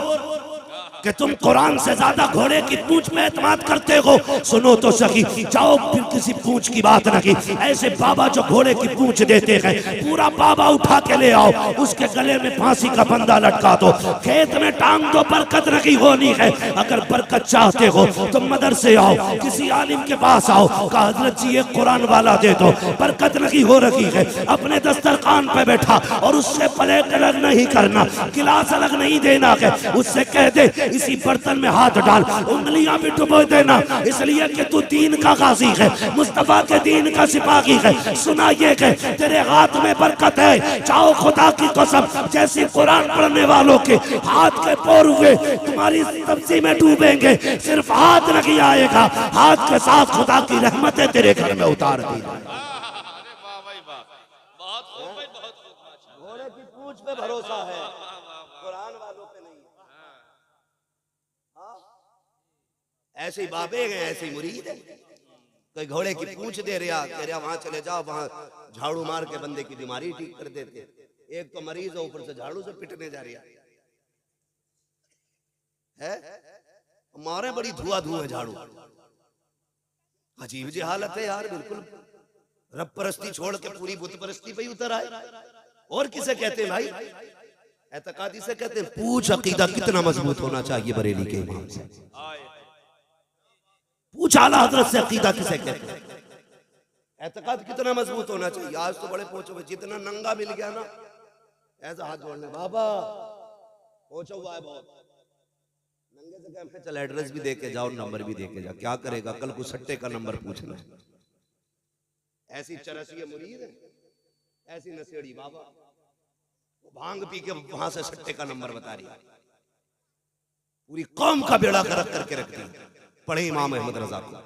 कि तुम कुरान से ज्यादा घोड़े की पूंछ में एतमाद करते हो। सुनो तो सही, जाओ फिर किसी पूंछ की बात न की, ऐसे बाबा जो घोड़े की पूंछ देते हैं, पूरा बाबा उठा के ले आओ, उसके गले में फांसी का फंदा लटका दो, खेत में टांग दो, बरकत नहीं होनी है। अगर बरकत चाहते हो तो मदरसे आओ, किसी आलिम के पास आओ, कहा हजरत जी एक कुरान वाला दे दो, बरकत नहीं हो रही है। अपने दस्तरखान पे बैठा और उससे प्लेट अलग नहीं करना, गिलास अलग नहीं देना है, उससे कह दे इसी बर्तन में हाथ डाल, उंगलियां भी डुबो देना, इसलिए कि तू दीन का गाजी है, मुस्तफा के दीन का सिपाही है। सुना ये कि तेरे हाथ में बरकत है, चाहो खुदा की कसम जैसी कुरान पढ़ने वालों के हाथ के पोर हुए तुम्हारी सब्जी में डूबेंगे, सिर्फ हाथ नहीं आएगा, हाथ के साथ खुदा की रहमतें तेरे घर में उतार दी। घोड़े की पूंछ पे भरोसा है, कुरान वालों पे नहीं। ऐसे ही बाबे गए, ऐसे ही मुरीद है। कोई घोड़े की पूंछ दे रहा, कह रहा वहां चले जाओ, वहां झाड़ू मार के बंदे की बीमारी ठीक कर देते। एक तो मरीज है, ऊपर से झाड़ू से पिटने जा रहा है। मारे बड़ी धुआं धुआं झाड़ू। अजीब जी हालत है यार, बिल्कुल रब परस्ती छोड़ के पूरी बुत परस्ती पे ही उतर आए। और किसे कहते हैं भाई? एतकादी से कहते हैं। पूछ अकीदा कितना मजबूत होना चाहिए बरेली के इमाम से, पूछ आला हजरत से अकीदा किसे कहते हैं, एतकाद कितना मजबूत होना चाहिए। आज तो बड़े पहुंचे हुए, जितना नंगा मिल गया ना ऐसा हाथ जोड़ने, बाबा पहुंचा हुआ है बहुत नंगे से, क्या चल एड्रेस भी देके जाओ, नंबर भी देके जाओ, क्या करेगा कल को सट्टे का नंबर पूछना। ऐसी चरसिया मुरीद है, ऐसी नशेड़ी बाबा, भांग पी के वहां से सट्टे का नंबर बता रही है, पूरी कौम का बेड़ा गर्क करके रखती है। पढ़े इमाम अहमद रजा को,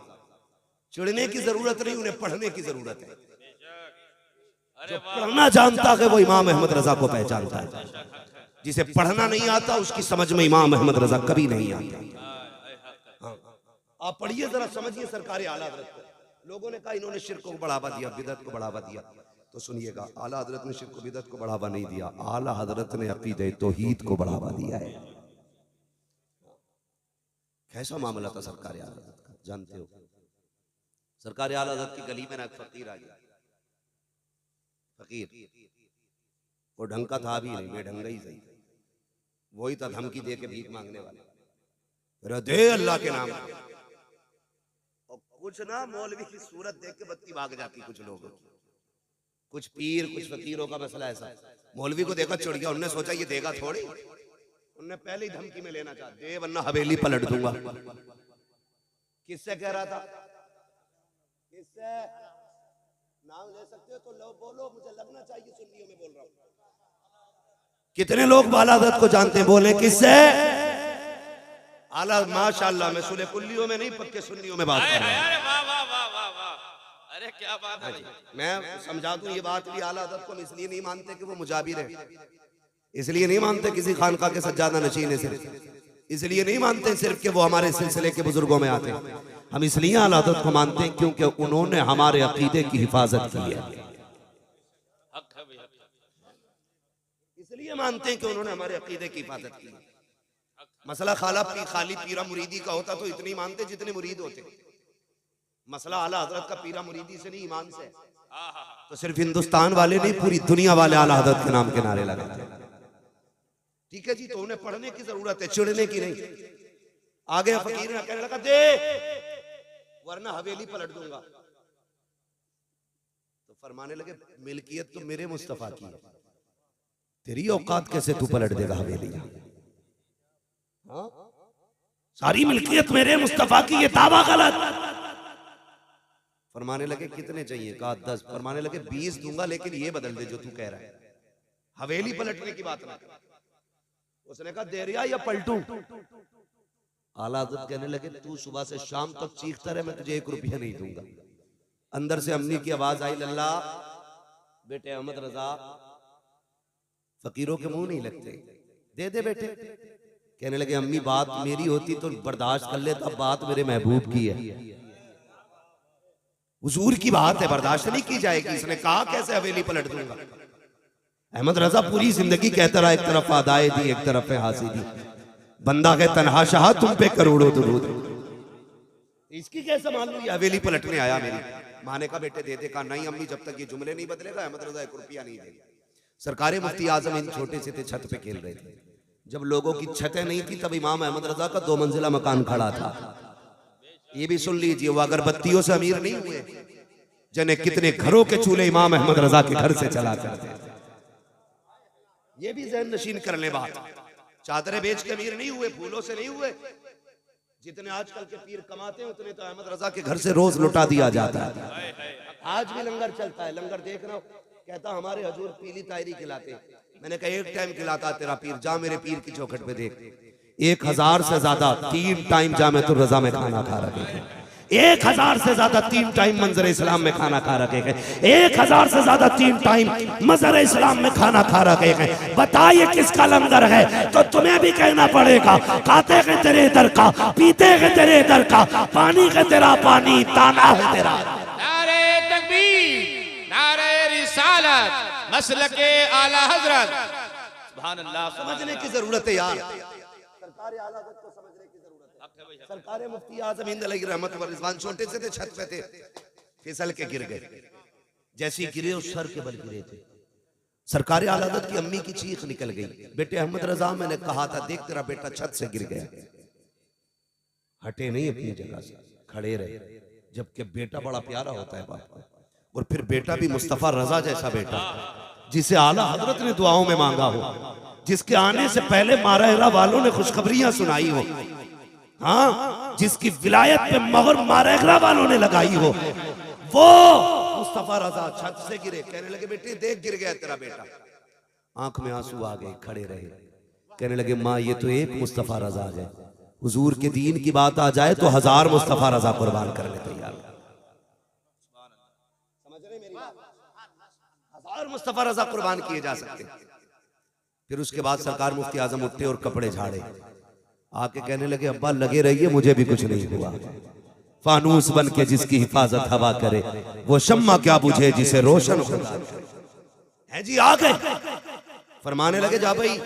चिढ़ने की जरूरत नहीं, उन्हें पढ़ने की जरूरत है। जो पढ़ना जानता है वो इमाम अहमद रजा को पहचानता है, जिसे पढ़ना नहीं आता उसकी समझ में इमाम अहमद रजा कभी नहीं आता। आप पढ़िए जरा, समझिए सरकार आला हजरत को। लोगों ने कहा इन्होंने शिर्क को बढ़ावा दिया, बिदअत को बढ़ावा दिया, तो सुनिएगा आला हजरत ने शिर्क को बिदअत को बढ़ावा नहीं दिया, आला हजरत ने अकीदे तौहीद को बढ़ावा दिया है। कैसा मामला था सरकार आला हजरत का, जानते हो? सरकार आला हजरत की गली में ना फकीर आ गया, फकीर वो ढंग का था भी नहीं, बेढंगा ही सही, वही था धमकी दे के भीख मांगने वाला, दे अल्लाह के नाम। और कुछ ना मौलवी की सूरत देख के बत्ती भाग जाती कुछ लोगों की, कुछ पीर कुछ फकीरों का मसला ऐसा। मौलवी को देखा चिढ़ गया, उन्होंने सोचा ये देगा थोड़ी, उन्होंने पहले ही धमकी में लेना चाहा, दे वरना हवेली पलट दूंगा। किससे कह रहा था? किससे? नाम ले सकते हो तो लो, बोलो, मुझे लगना चाहिए सुन्नियों में बोल रहा हूं। कितने लोग आला हजरत को जानते हैं? बोले किससे? आला माशाल्लाह, मैं सुने कुल्लियों में नहीं पक्के सुन्नियों में बात कर रहा हूं। अरे क्या बात है, मैं समझा दूं ये बात भी। आला हजरत को हम इसलिए नहीं मानते कि वो मुजाबिर है, इसलिए नहीं मानते किसी खानका के सज्जादा नशीन है, सिर्फ इसलिए नहीं मानते सिर्फ कि वो हमारे सिलसिले के बुजुर्गों में आते हैं। हम इसलिए आला हजरत को मानते हैं क्योंकि उन्होंने हमारे अकीदे की हिफाजत की है, इसलिए मानते हैं कि उन्होंने हमारे अकीदे की हिफाजत की। मसला खाली पीरा मुरीदी का होता तो इतनी मानते जितने मुरीद होते। मसला आला हजरत का पीरा मुरीदी से नहीं, ईमान से। तो सिर्फ हिंदुस्तान वाले नहीं, पूरी दुनिया वाले आला हजरत के नाम के नारे लगाते हैं। ठीक है जी, तो उन्हें पढ़ने की जरूरत है, चिढ़ने की नहीं। आ गया फकीर ने कहने लगा दे वरना हवेली पलट दूंगा। तो फरमाने लगे मिल्कियत तो मेरे मुस्तफा की है, तेरी औकात कैसे तू पलट देगा हवेली? हाँ? सारी मिल्कियत मेरे मुस्तफा की, ये दावा गलत। फरमाने लगे कितने चाहिए? कहा 10। फरमाने लगे 20 दूंगा, लेकिन ये बदल दे जो तू कह रहा है, हवेली पलटने की बात ना। उसने कहा दे रिया या पलटूं? आला हज़रत कहने लगे तू सुबह से शाम तक चीखता रहे, मैं तुझे 1 रुपया नहीं दूंगा। अंदर से अम्मी की आवाज आई, लल्ला बेटे अहमद रजा फकीरों के मुंह नहीं लगते, दे दे बेटे। कहने लगे अम्मी बात मेरी होती तो बर्दाश्त कर लेता, बात मेरे महबूब की है, हुजूर की बात है, बर्दाश्त नहीं की जाएगी। इसने कहा कैसे हवेली पलट दूंगा? अहमद रजा पूरी जिंदगी कहता रहा, एक तरफ अदाए दी एक तरफ हासी दी, बंदा है तन्हा शाह, तुम पे करोड़ों दुरूद। इसकी कैसे मान लो? ये हवेली पलटने आया मेरी माँ ने कहा बेटे दे दे, कहा नहीं अम्मी जब तक ये जुमले नहीं बदलेगा अहमद रजा 1 रुपया नहीं देगा। सरकार मुफ्ती आजम इन छोटे से थे, छत पे खेल रहे थे। जब लोगों की छतें नहीं थी तब इमाम अहमद रजा का 2 मंजिला मकान खड़ा था। ये भी सुन लीजिए, वो अगरबत्तियों से अमीर नहीं हुए, जने कितने घरों के चूल्हे इमाम अहमद रजा के घर से चला करते थे। ये भी ज़हन नशीन कर ले बात। चादरें बेच के अमीर नहीं हुए, फूलों से नहीं हुए। जितने आजकल के पीर कमाते हैं उतने तो अहमद रजा के घर से रोज लुटा दिया जाता है। आज भी लंगर चलता है, लंगर देख रहा हूं, कहता हमारे हजूर पीली तायरी खिलाते। मैंने कहा 1 टाइम खिलाता तेरा पीर, जा मेरे पीर की चौखट पे देख, 1000 से ज्यादा 3 टाइम जामे तो रजा में खाना खा रखे हैं। 1000 से ज्यादा 3 टाइम मंजर इस्लाम में खाना खा रखे हैं। 1000 से ज्यादा 3 टाइम मंजर इस्लाम में खाना खा रखे हैं। बताइए किसका लंगर है? तो तुम्हें भी कहना पड़ेगा, खाते हैं तेरे दर का, पीते हैं तेरे दर का, पानी है तेरा पानी, ताना है तेरा। नारे तकबीर, नारे रिसालत, मसलके आला हजरत। सुभान अल्लाह। समझने की जरूरत है यार, सरकार आला हजरत को समझने की जरूरत है। सरकार मुफ्ती आजम हिंद अलैहि रहमत व रिजवान छोटे से थे, छत पे थे, फिसल के गिर गए। जैसे गिरे उस सर के बल गिरे थे। सरकार आला हजरत की अम्मी की चीख निकल गई, बेटे अहमद रजा मैंने कहा था देख तेरा बेटा छत से गिर गया। हटे नहीं अपनी जगह से, खड़े रहे। जबकि बेटा बड़ा प्यारा होता है बाप को, और फिर बेटा भी मुस्तफा रजा जैसा बेटा, जिसे आला हजरत ने दुआओं में मांगा हो, जिसके आने से पहले मारहरा वालों ने खुशखबरियां सुनाई हो, हाँ, जिसकी विलायत पे मोहर मारहरा वालों ने लगाई हो, वो मुस्तफा रजा छत से गिरे। कहने लगे बेटे देख गिर गया तेरा बेटा। आंख में आंसू आ गए, खड़े रहे। कहने लगे माँ ये तो एक मुस्तफा रजा है, हुजूर के दीन की बात आ जाए तो 1000 मुस्तफा रजा कुर्बान करने तैयार। समझ रहे मेरी बात? 1000 मुस्तफा रजा कुर्बान किए जा सकते। फिर उसके बाद सरकार मुफ्ती आजम उठे और कपड़े झाड़े, आके कहने लगे अब्बा लगे रहिए, मुझे भी कुछ नहीं हुआ। फानूस बन के जिसकी हिफाजत हवा करे, वो शम्मा क्या बुझे जिसे रोशन खुदा है। जी आ गए, फरमाने लगे जा भाई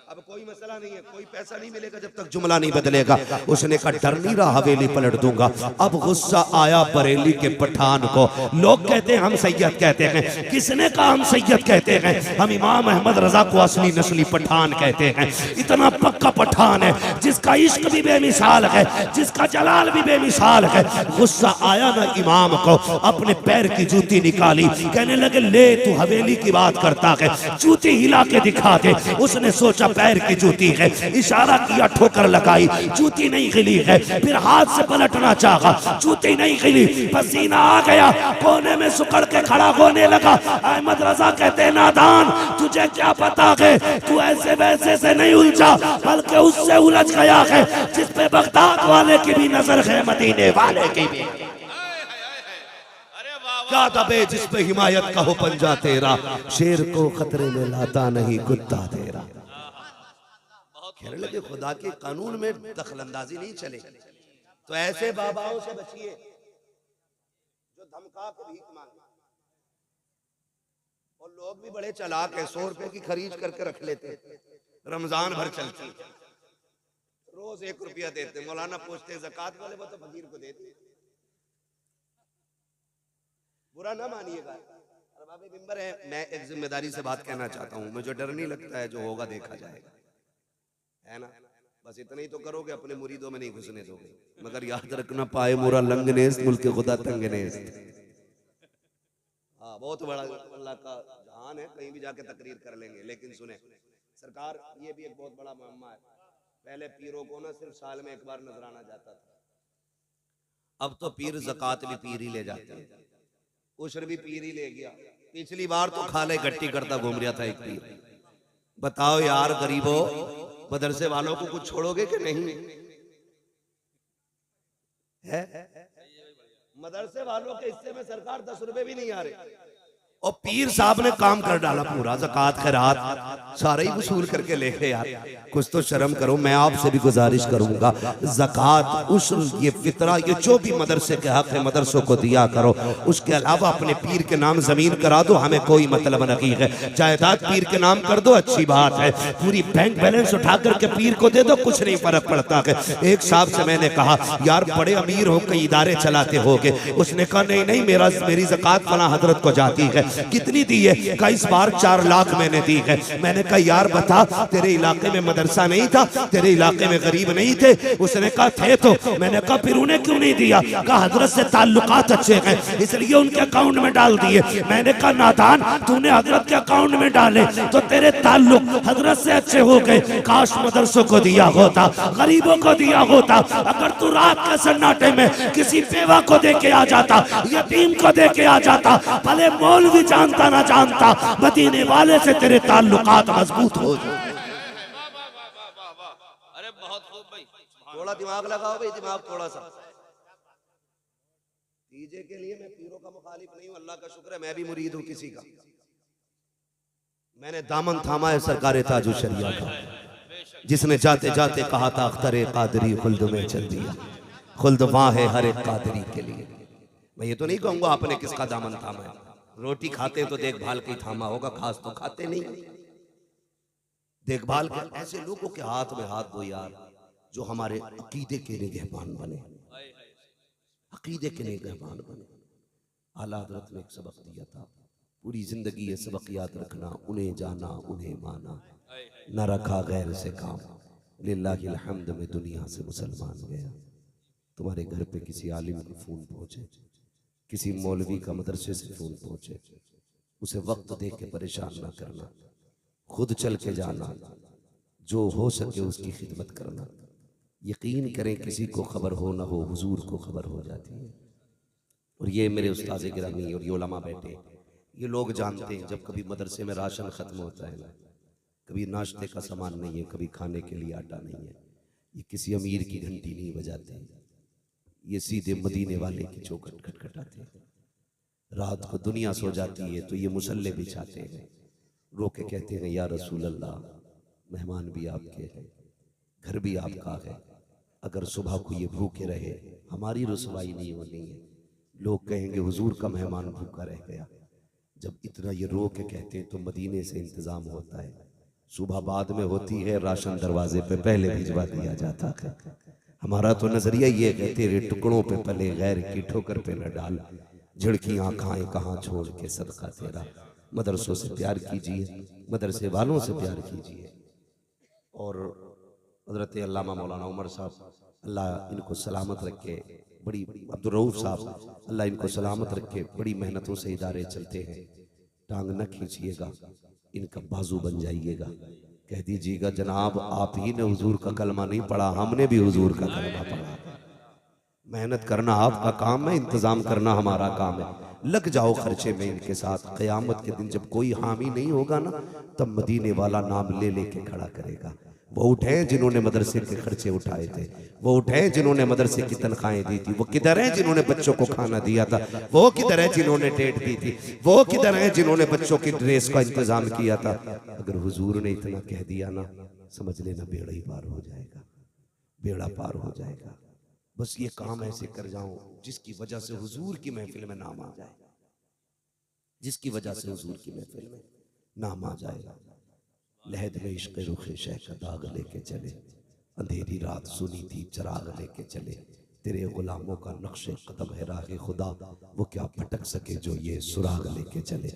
अब कोई मसला नहीं है, कोई पैसा नहीं मिलेगा जब तक जुमला नहीं बदलेगा। उसने कहा डर नहीं रहा, हवेली पलट दूंगा। अब गुस्सा आया बरेली के पठान को। लोग कहते हैं हम सैयद कहते हैं, किसने कहा हम सैयद कहते हैं? हम इमाम अहमद रजा को असली नस्ली पठान कहते हैं। इतना पक्का पठान है जिसका इश्क भी बेमिसाल है, जिसका जलाल भी बेमिसाल है। गुस्सा आया ना इमाम को, अपने पैर की जूती निकाली, कहने लगे ले तू हवेली की बात करता है, जूती हिला के दिखा दे। उसने सोचा पैर की जूती है, इशारा किया, ठोकर लगाई, जूती नहीं गिली है। फिर हाथ से पलटना चाहा, जूती नहीं गिली, पसीना आ गया, कोने में सुकड़ के खड़ा होने लगा। अहमद रजा कहते नादान तुझे क्या पता है, तू ऐसे वैसे से नहीं उलझा, बल्कि उससे उलझ गया है जिस पे बगदाद वाले की भी नजर है, मदीने वाले की भी। क्या दबे जिस पे हिमायत का हो पंजा तेरा, शेर को खतरे में लाता नहीं कुत्ता तेरा। कहने लगे खुदा के कानून में दखलंदाजी नहीं चले, तो ऐसे बाबाओं से बचिए जो धमका के भीख मांगे। और लोग भी बड़े चालाक है, 100 रुपए की खरीद करके रख लेते, रमजान भर चलती, रोज 1 रुपया देते। मौलाना पूछते ज़कात वाले, वो तो फकीर को देते। बुरा ना मानिएगा, अरबाबे मिंबर है, मैं एक जिम्मेदारी से बात कहना चाहता हूँ। मुझे डर नहीं लगता है, जो होगा देखा जाएगा, है ना। बस इतना ही तो करोगे, अपने मुरीदों में नहीं घुसने दोगे। मगर याद रखना पाए मोरा लंग नेस्त, मुल्क खुदा तंग नेस्त। हाँ बहुत बड़ा अल्लाह का जहान है, कहीं भी जाके तकरीर कर लेंगे। लेकिन सुने सरकार, ये भी एक बहुत बड़ा मामला है। पहले पीरों को ना सिर्फ साल में 1 बार नजराना जाता था, अब तो पीर ज़कात भी पीर ही ले जाते हैं, उशर भी पीर ही ले गया। पिछली बार तो खाले गट्टी करता घूम रहा था एक पीर। बताओ यार गरीबों, मदरसे वालों को कुछ छोड़ोगे कि नहीं? है मदरसे वालों के हिस्से में सरकार 10 रुपए भी नहीं आ रहे, और पीर साहब ने काम कर डाला पूरा, ज़कात खैरात सारे ही वसूल करके ले गए यार। कुछ तो शर्म करो। मैं आपसे भी गुजारिश करूंगा, ज़कात, उश्र, ये फितरा, ये जो भी मदरसे के हक है मदरसों को दिया करो। उसके अलावा अपने पीर के नाम जमीन करा दो, हमें कोई मतलब नहीं है। जायदाद पीर के नाम कर दो, अच्छी बात है। पूरी बैंक बैलेंस उठा करके पीर को दे दो, कुछ नहीं फर्क पड़ता है। एक साहब से मैंने कहा, यार बड़े अमीर हो, कई इदारे चलाते होगे। उसने कहा नहीं नहीं, मेरी ज़कात फला हजरत को जाती है। कितनी दी है? कहा इस बार 4 लाख मैंने दी है। मैंने कहा यार बता, तेरे इलाके में मदरसा नहीं था, तेरे इलाके में गरीब नहीं थे? उसने कहा थे तो। मैंने कहा फिर उन्हें क्यों नहीं दिया? कहा हजरत से ताल्लुकात अच्छे हैं इसलिए उनके अकाउंट में डाल दिए। मैंने कहा नादान, तूने हजरत के अकाउंट में डाले तो तेरे ताल्लुक हजरत से अच्छे हो गए। काश मदरसों को दिया होता, गरीबों को दिया होता। अगर तू रात के सन्नाटे में किसी बेवा को दे के आ जाता, यतीम को दे के आ जाता, भले मौलवी जानता ना जानता, मदीने वाले से तेरे ताल्लुकात मजबूत हो जाए। अरे बहुत खूब भाई, थोड़ा दिमाग लगाओ भाई, दिमाग थोड़ा सा। डीजे के लिए मैं पीरों का मुखालिफ नहीं हूं, अल्लाह का शुक्र है मैं भी मुरीद हूं किसी का। मैंने दामन थामा है सरकार ताजु शरिया का, जिसने जाते जाते कहा था अख्तरे कादरी खुल्द में चल दिया, खुल्द वहां है हर एक कादरी के लिए। मैं ये तो नहीं कहूंगा आपने किसका दामन थामा है। रोटी खाते तो देखभाल के थामा होगा, खास तो खाते नहीं। देखभाल के ऐसे लोगों के हाथ में हाथ दो यार, जो हमारे अकीदे के निगहबान बने, अकीदे के निगहबान बने। आला हज़रत ने एक सबक दिया था, पूरी जिंदगी ये सबक याद रखना, उन्हें जाना उन्हें माना, न रखा गैर से काम, लिल्लाहिल हम्द में दुनिया से मुसलमान गया। तुम्हारे घर पे किसी आलिम को फोन पहुंचे, किसी मौलवी का मदरसे से फोन पहुंचे, उसे वक्त दे के परेशान ना करना, खुद चल के जाना, जो हो सके उसकी खिदमत करना। यकीन करें किसी को खबर हो ना हो, हुजूर को खबर हो जाती है। और ये मेरे उस्ताद गिरामी और ये उलमा बैठे, ये लोग जानते हैं जब कभी मदरसे में राशन खत्म होता है ना, कभी नाश्ते का सामान नहीं है, कभी खाने के लिए आटा नहीं है, ये किसी अमीर की घंटी नहीं बजाते, ये सीधे मदीने वाले की चौखट खटखटाते हैं। रात को दुनिया सो जाती है तो ये मुसल्ले बिछाते हैं, रो के कहते हैं या रसूल अल्लाह, मेहमान भी आपके हैं, घर भी आपका है, अगर सुबह को ये भूखे रहे हमारी रुसवाई नहीं होनी है, लोग कहेंगे हुजूर का मेहमान भूखा रह गया। जब इतना ये रो के कहते हैं तो मदीने से इंतजाम होता है, सुबह बाद में होती है, राशन दरवाजे पे पहले भिजवा दिया जाता है। हमारा तो नजरिया ये है, तेरे टुकड़ों पे पले गैर की ठोकर पे न डाल, झिड़कियां खाएं कहाँ छोड़ के सदका तेरा। मदरसों से प्यार कीजिए, मदरसे वालों से प्यार कीजिए। और हजरत अल्लामा मौलाना उमर साहब, अल्लाह इनको सलामत रखे, बड़ी अब्दुल रऊफ साहब, अल्लाह इनको सलामत रखे, बड़ी मेहनतों से इदारे चलते हैं। टांग न खींचिएगा, इनका बाजू बन जाइएगा। कह दीजिएगा जनाब आप ही ने हुजूर का कलमा नहीं पढ़ा, हमने भी हुजूर का कलमा पढ़ा। मेहनत करना आपका काम है, इंतजाम करना हमारा काम है। लग जाओ खर्चे में इनके साथ। क़यामत के दिन जब कोई हामी नहीं होगा ना, तब मदीने वाला नाम ले लेके खड़ा करेगा। वो उठे जिन्होंने मदरसे के खर्चे उठाए थे, वो उठे जिन्होंने मदरसे की तनख्वाहें दी थी, वो किधर है जिन्होंने बच्चों को खाना दिया था, वो किधर है जिन्होंने डेट दी थी, वो किधर है जिन्होंने बच्चों की ड्रेस का इंतजाम किया था। अगर हुजूर ने इतना कह दिया ना, समझ लेना बेड़ा ही पार हो जाएगा, बेड़ा पार हो जाएगा। बस ये काम ऐसे कर जाओ जिसकी वजह से हुजूर की महफिल में नाम आ जाए, जिसकी वजह से हुजूर की महफिल में नाम आ जाएगा। लहद में इश्क़ रुखे शह का दाग लेके चले, अंधेरी रात सुनी थी चराग लेके चले, तेरे गुलामों का नक्शे कदम है राह खुदा, वो क्या भटक सके जो ये सुराग लेके चले।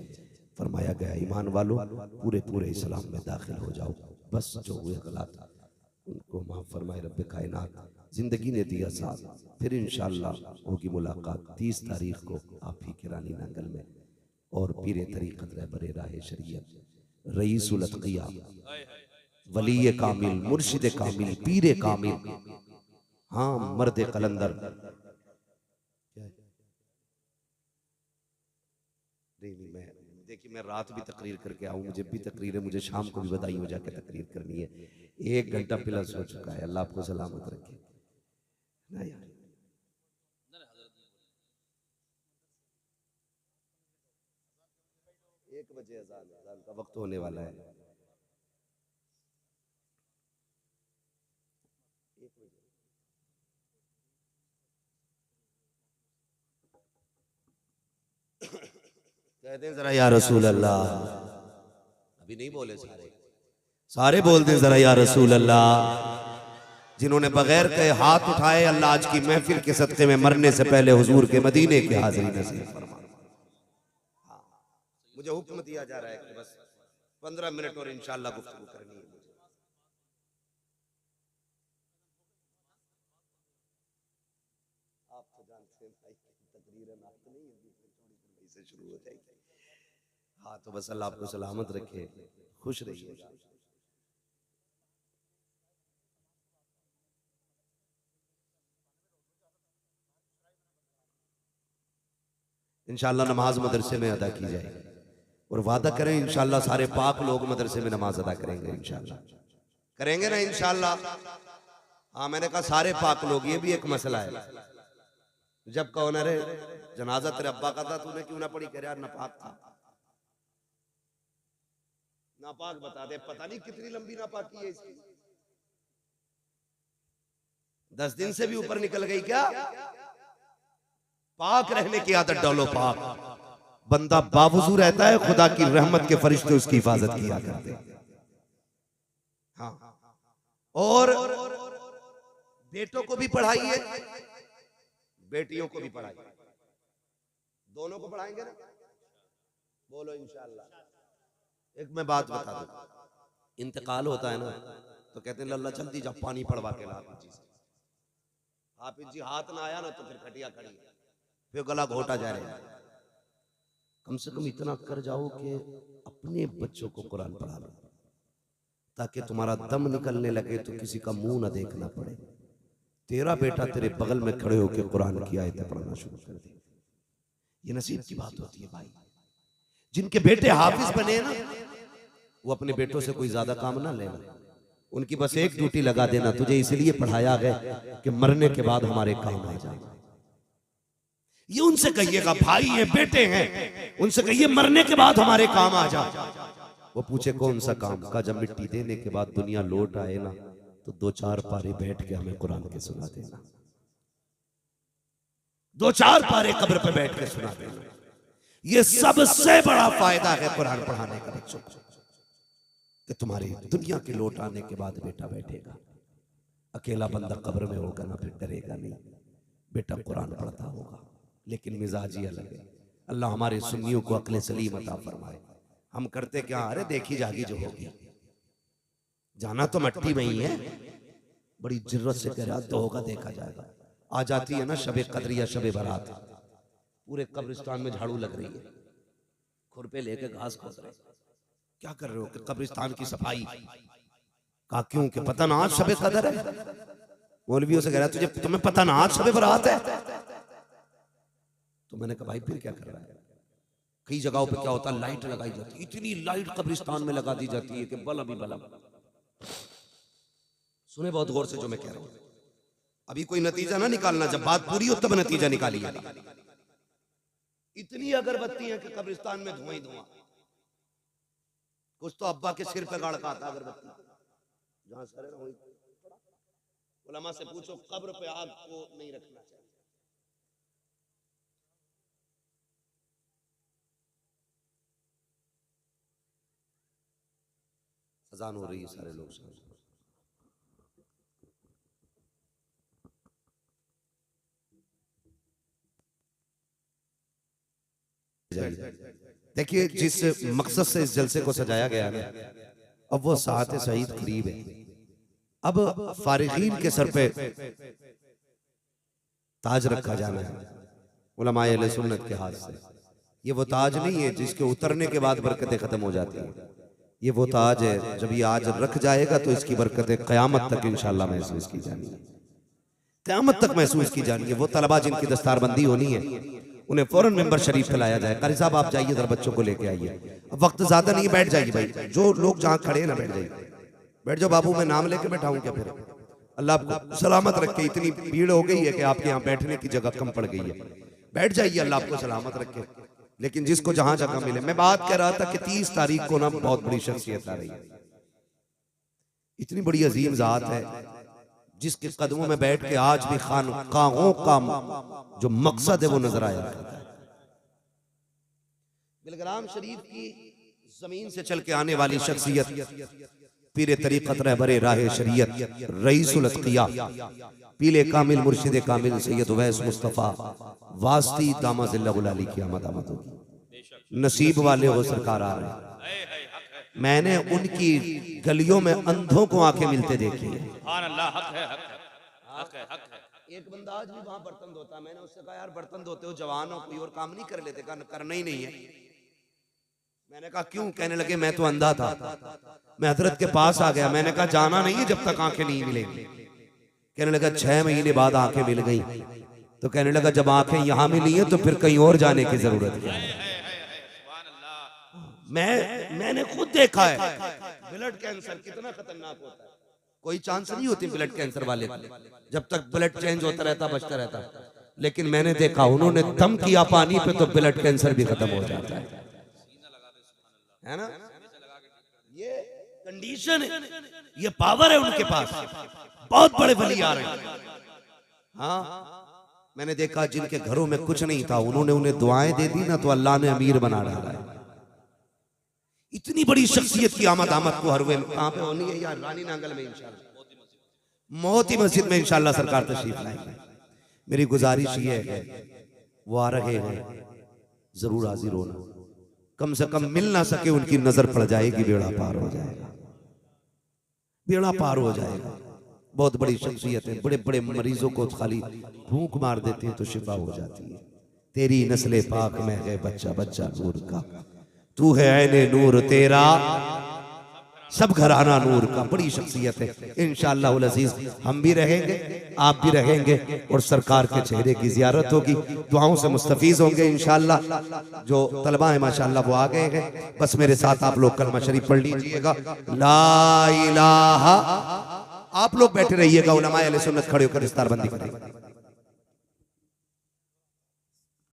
फरमाया गया ईमान वालों पूरे पूरे इस्लाम में दाखिल हो जाओ, बस जो हुए गलत उनको माफ़ फरमाए रब्बे कायनात। जिंदगी ने दिया साथ, फिर इंशाअल्लाह होगी मुलाकात 30 तारीख को आप ही के रानी नांगल में। और पीरे तरीक़त रहबरे राह शरीयत, रईसुल अत्क़िया, वली कामिल, मुर्शिद कामिल, पीरे कामिल, हाँ मर्द कलंदर। नहीं मैं देखिए, मैं रात भी तकरीर करके आऊँ, मुझे भी तकरीर है, मुझे शाम को भी बदायूं जाके तकरीर करनी है। 1 घंटा प्लस हो चुका है, अल्लाह आपको सलामत रखे ना यार। 1 बजे अज़ान का वक्त होने वाला है। कहते हैं जरा या रसूल अल्लाह। अभी नहीं बोले सारे बोलते हैं जरा या रसूल अल्लाह। जिन्होंने बगैर कहे हाथ उठाए, अल्लाह आज की महफिल के सदक़े में मरने से पहले हुजूर के मदीने की हाजिरी नसीब फरमा। मुझे हुक्म दिया जा रहा है कि बस 15 मिनट और इंशाअल्लाह गुफ्तगू करनी है। आप तो जानते हैं भाई, तकरीरन आप तो नहीं से शुरू हो जाएगी। हाँ तो बस अल्लाह आपको सलामत रखे, खुश रहिए। इंशाअल्लाह नमाज मदरसे में अदा की जाएगी और वादा करें इंशाअल्लाह सारे पाक लोग मदरसे में नमाज अदा करेंगे। इंशाअल्लाह करेंगे ना इंशाअल्लाह। हाँ मैंने कहा सारे पाक लोग, ये भी एक मसला है। जब कहो ना रे जनाजा तेरे अब्बा का था, तूने क्यों ना पढ़ी? कह यार नापाक था। नापाक बता दे, पता नहीं कितनी लंबी नापाकी है इसकी। 10 दिन से भी ऊपर निकल गई क्या? पाक रहने की आदत डालो। पाक बंदा बावजू रहता है, खुदा की रहमत के फरिश्ते उसकी हिफाजत किया करते हैं। हाँ और बेटों को भी पढ़ाइए, बेटियों को भी पढ़ाइए, दोनों को पढ़ाएंगे ना? बोलो इंशाअल्लाह। एक मैं बात बता दूं, इंतकाल होता है ना तो कहते हैं लल्ला जल्दी जा पानी पड़वा के ला हाफिज जी। हाफिज जी हाथ ना आया ना तो फिर खटिया खड़ी, फिर गला घोटा जा रहा है। कम से कम इतना कर जाओ कि अपने बच्चों को कुरान पढ़ा लो, ताकि तुम्हारा दम निकलने लगे तो किसी का मुंह ना देखना पड़े। तेरा बेटा तेरे बगल में खड़े होकर कुरान की आयतें पढ़ना शुरू कर दे। ये नसीब की बात होती है भाई। जिनके बेटे हाफिज बने ना, वो अपने बेटों से कोई ज्यादा काम ना लेना, उनकी बस एक ड्यूटी लगा देना, तुझे इसलिए पढ़ाया गया कि मरने के बाद हमारे काम आ जाए। ये उनसे कहिएगा, भाई ये बेटे हैं, उनसे कहिए मरने के बाद हमारे काम आ जाए। वो पूछे कौन सा काम का? जब मिट्टी देने के बाद दुनिया लौट आए ना तो 2-4 पारे बैठ के हमें कुरान के सुना देना। 2-4 पारे कब्र पे बैठ के सुना देना। ये सबसे बड़ा फायदा है कुरान पढ़ाने का बच्चों को, कि तुम्हारी दुनिया के लौट आने के बाद बेटा बैठेगा, अकेला बंदा कब्र में होगा ना, फिर डरेगा नहीं, बेटा कुरान पढ़ता होगा। लेकिन मिजाज ही अलग है। अल्लाह हमारे सुन्नियों को अक्ल सलीम अता फरमाए। हम करते क्या, अरे देखी जागी जो होगी, जाना तो मट्टी में ही है, बड़ी जिर्रत से कह रहा तो होगा देखा जाएगा। आ जाती है ना शबे कद्र या शबे बारात, पूरे कब्रिस्तान में झाड़ू लग रही है, खुरपे लेके घास खोद रहे। क्या कर रहे हो? कि कब्रिस्तान की सफाई का। क्यों? कि पता ना आज शबे कद्र है। मौलवियों से कह रहा है तुम्हें पता ना आज शबे बारात है? तो मैंने कहा भाई फिर क्या कर रहा है? कई जगहों पे क्या होता है, लाइट लगाई जाती है, इतनी लाइट कब्रिस्तान में लगा दी जाती है कि बल्ब ही बल्ब। सुने बहुत गौर से जो मैं कह रहा हूं, अभी कोई नतीजा ना निकालना, जब बात पूरी हो तब नतीजा निकालिएगा। इतनी अगरबत्ती है कि कब्रिस्तान में धुआं ही धुआं। कुछ तो अब्बा के सिर पे गाड़ का आता अगरबत्ती, जहां सर है वहीं। उलमा से पूछो कब्र पे आग को नहीं रखना चाहिए। अजान हो रही है, सारे लोग देखिए जिस मकसद से इस जलसे को सजाया गया ना, अब वो साथ सईद करीब है। अब फारिगीन के सर पे ताज रखा जाना है उलमाए अहले सुन्नत के हाथ से। ये वो ताज नहीं है जिसके उतरने के बाद बरकतें खत्म हो जाती हैं। ये वो ताज है, जब ये आज रख जाएगा तो इसकी बरकतें क़यामत तक इंशाअल्लाह महसूस की जानी है, क़यामत तक महसूस की जानी है। वो तलबा जिनकी दस्तारबंदी होनी है, उन्हें फौरन मेंबर शरीफ पे लाया जाए। कारी साहब आप जाइए जरा बच्चों को लेके आइए। अब वक्त ज्यादा नहीं, बैठ जाइए भाई, जो लोग जहाँ खड़े हैं ना बैठ जाइए। बैठ जाओ बाबू, मैं नाम लेके बैठाऊं क्या? फिर अल्लाह आपको सलामत रखे। इतनी भीड़ हो गई है कि आपके यहाँ बैठने की जगह कम पड़ गई है। बैठ जाइए, अल्लाह आपको सलामत रखे। लेकिन जिसको जहां जगह मिले। मैं बात कर रहा था कि 30 तारीख को ना बहुत बड़ी शख्सियत आ रही है, इतनी बड़ी अजीम जात है, जिसके कदमों में बैठ के आज भी खानकाहों का जो मकसद है वो नजर आया करता है। बिलग्राम शरीफ की जमीन से चल के आने वाली शख्सियत पीरे तरीक़त रहबरे राह शरीयत रईसुल अत्क़िया पीले कामिल मुर्शिद कामिल सैयद उवैस मुस्तफ़ा वास्ती दामाज़िल्लहुल अली की आमद होगी। नसीब वाले हो सरकार आ रहे हैं। मैंने उनकी गलियों में अंधों को आंखें मिलते देखी है। एक बंदा आज भी वहां बर्तन धोता है। मैंने उससे कहा यार बर्तन धोते हो जवान हो, कोई और काम नहीं कर लेते? करना ही नहीं है। मैंने कहा क्यों? कहने लगे मैं तो अंधा था, मैं हजरत के पास आ गया। मैंने कहा जाना नहीं है जब तक आंखें नहीं मिलेंगी। कहने लगा 6 महीने बाद आंखें मिल गई। तो कहने लगा जब आंखें यहां मिली है तो फिर कहीं और जाने की जरूरत क्या है? मैंने खुद देखा है ब्लड कैंसर कितना खतरनाक होता है। कोई चांस नहीं होती ब्लड कैंसर वाले जब तक ब्लड चेंज होता रहता, बचता रहता। लेकिन मैंने देखा उन्होंने दम किया पानी पे तो ब्लड कैंसर भी खत्म हो जाता है ना। ये कंडीशन है, ये पावर है उनके पास। बहुत बड़े वली आ रहे हैं। हाँ, मैंने देखा जिनके घरों में कुछ नहीं था, उन्होंने उन्हें दुआएं दे दी ना तो अल्लाह ने अमीर बना डाला है। इतनी बड़ी शख्सियत की आमद को हर वे कहां पे होनी है यार? रानी नांगल में इंशाल्लाह, मोती मस्जिद में इंशाल्लाह सरकार तशरीफ लाएंगे। मेरी गुजारिश ये है वो आ रहे हैं, जरूर हाजिर होना। कम से कम मिल ना सके उनकी नजर पड़ जाएगी, बेड़ा पार हो जाएगा, बेड़ा पार हो जाएगा। बहुत बड़ी शख्सियत है। बड़े बड़े मरीजों को खाली भूख मार देते हैं तो शिफा हो जाती है। तेरी नस्ले पाक में है बच्चा बच्चा नूर का, तू है ऐने नूर तेरा सब घराना नूर का। बड़ी शख्सियत है। इंशाअल्लाह उल अजीज हम भी रहेंगे, आप भी रहेंगे और सरकार के चेहरे की जियारत होगी। दुआओं से मुस्तफीज होंगे इंशाअल्लाह। जो तलबा है माशाअल्लाह वो आ गए हैं। बस मेरे साथ आप लोग कलमा शरीफ पढ़ लीजिएगा, ला इलाहा। आप लोग बैठे रहिएगा, उलमाए अहले सुन्नत खड़े होकर इस्तारबंदी करेंगे।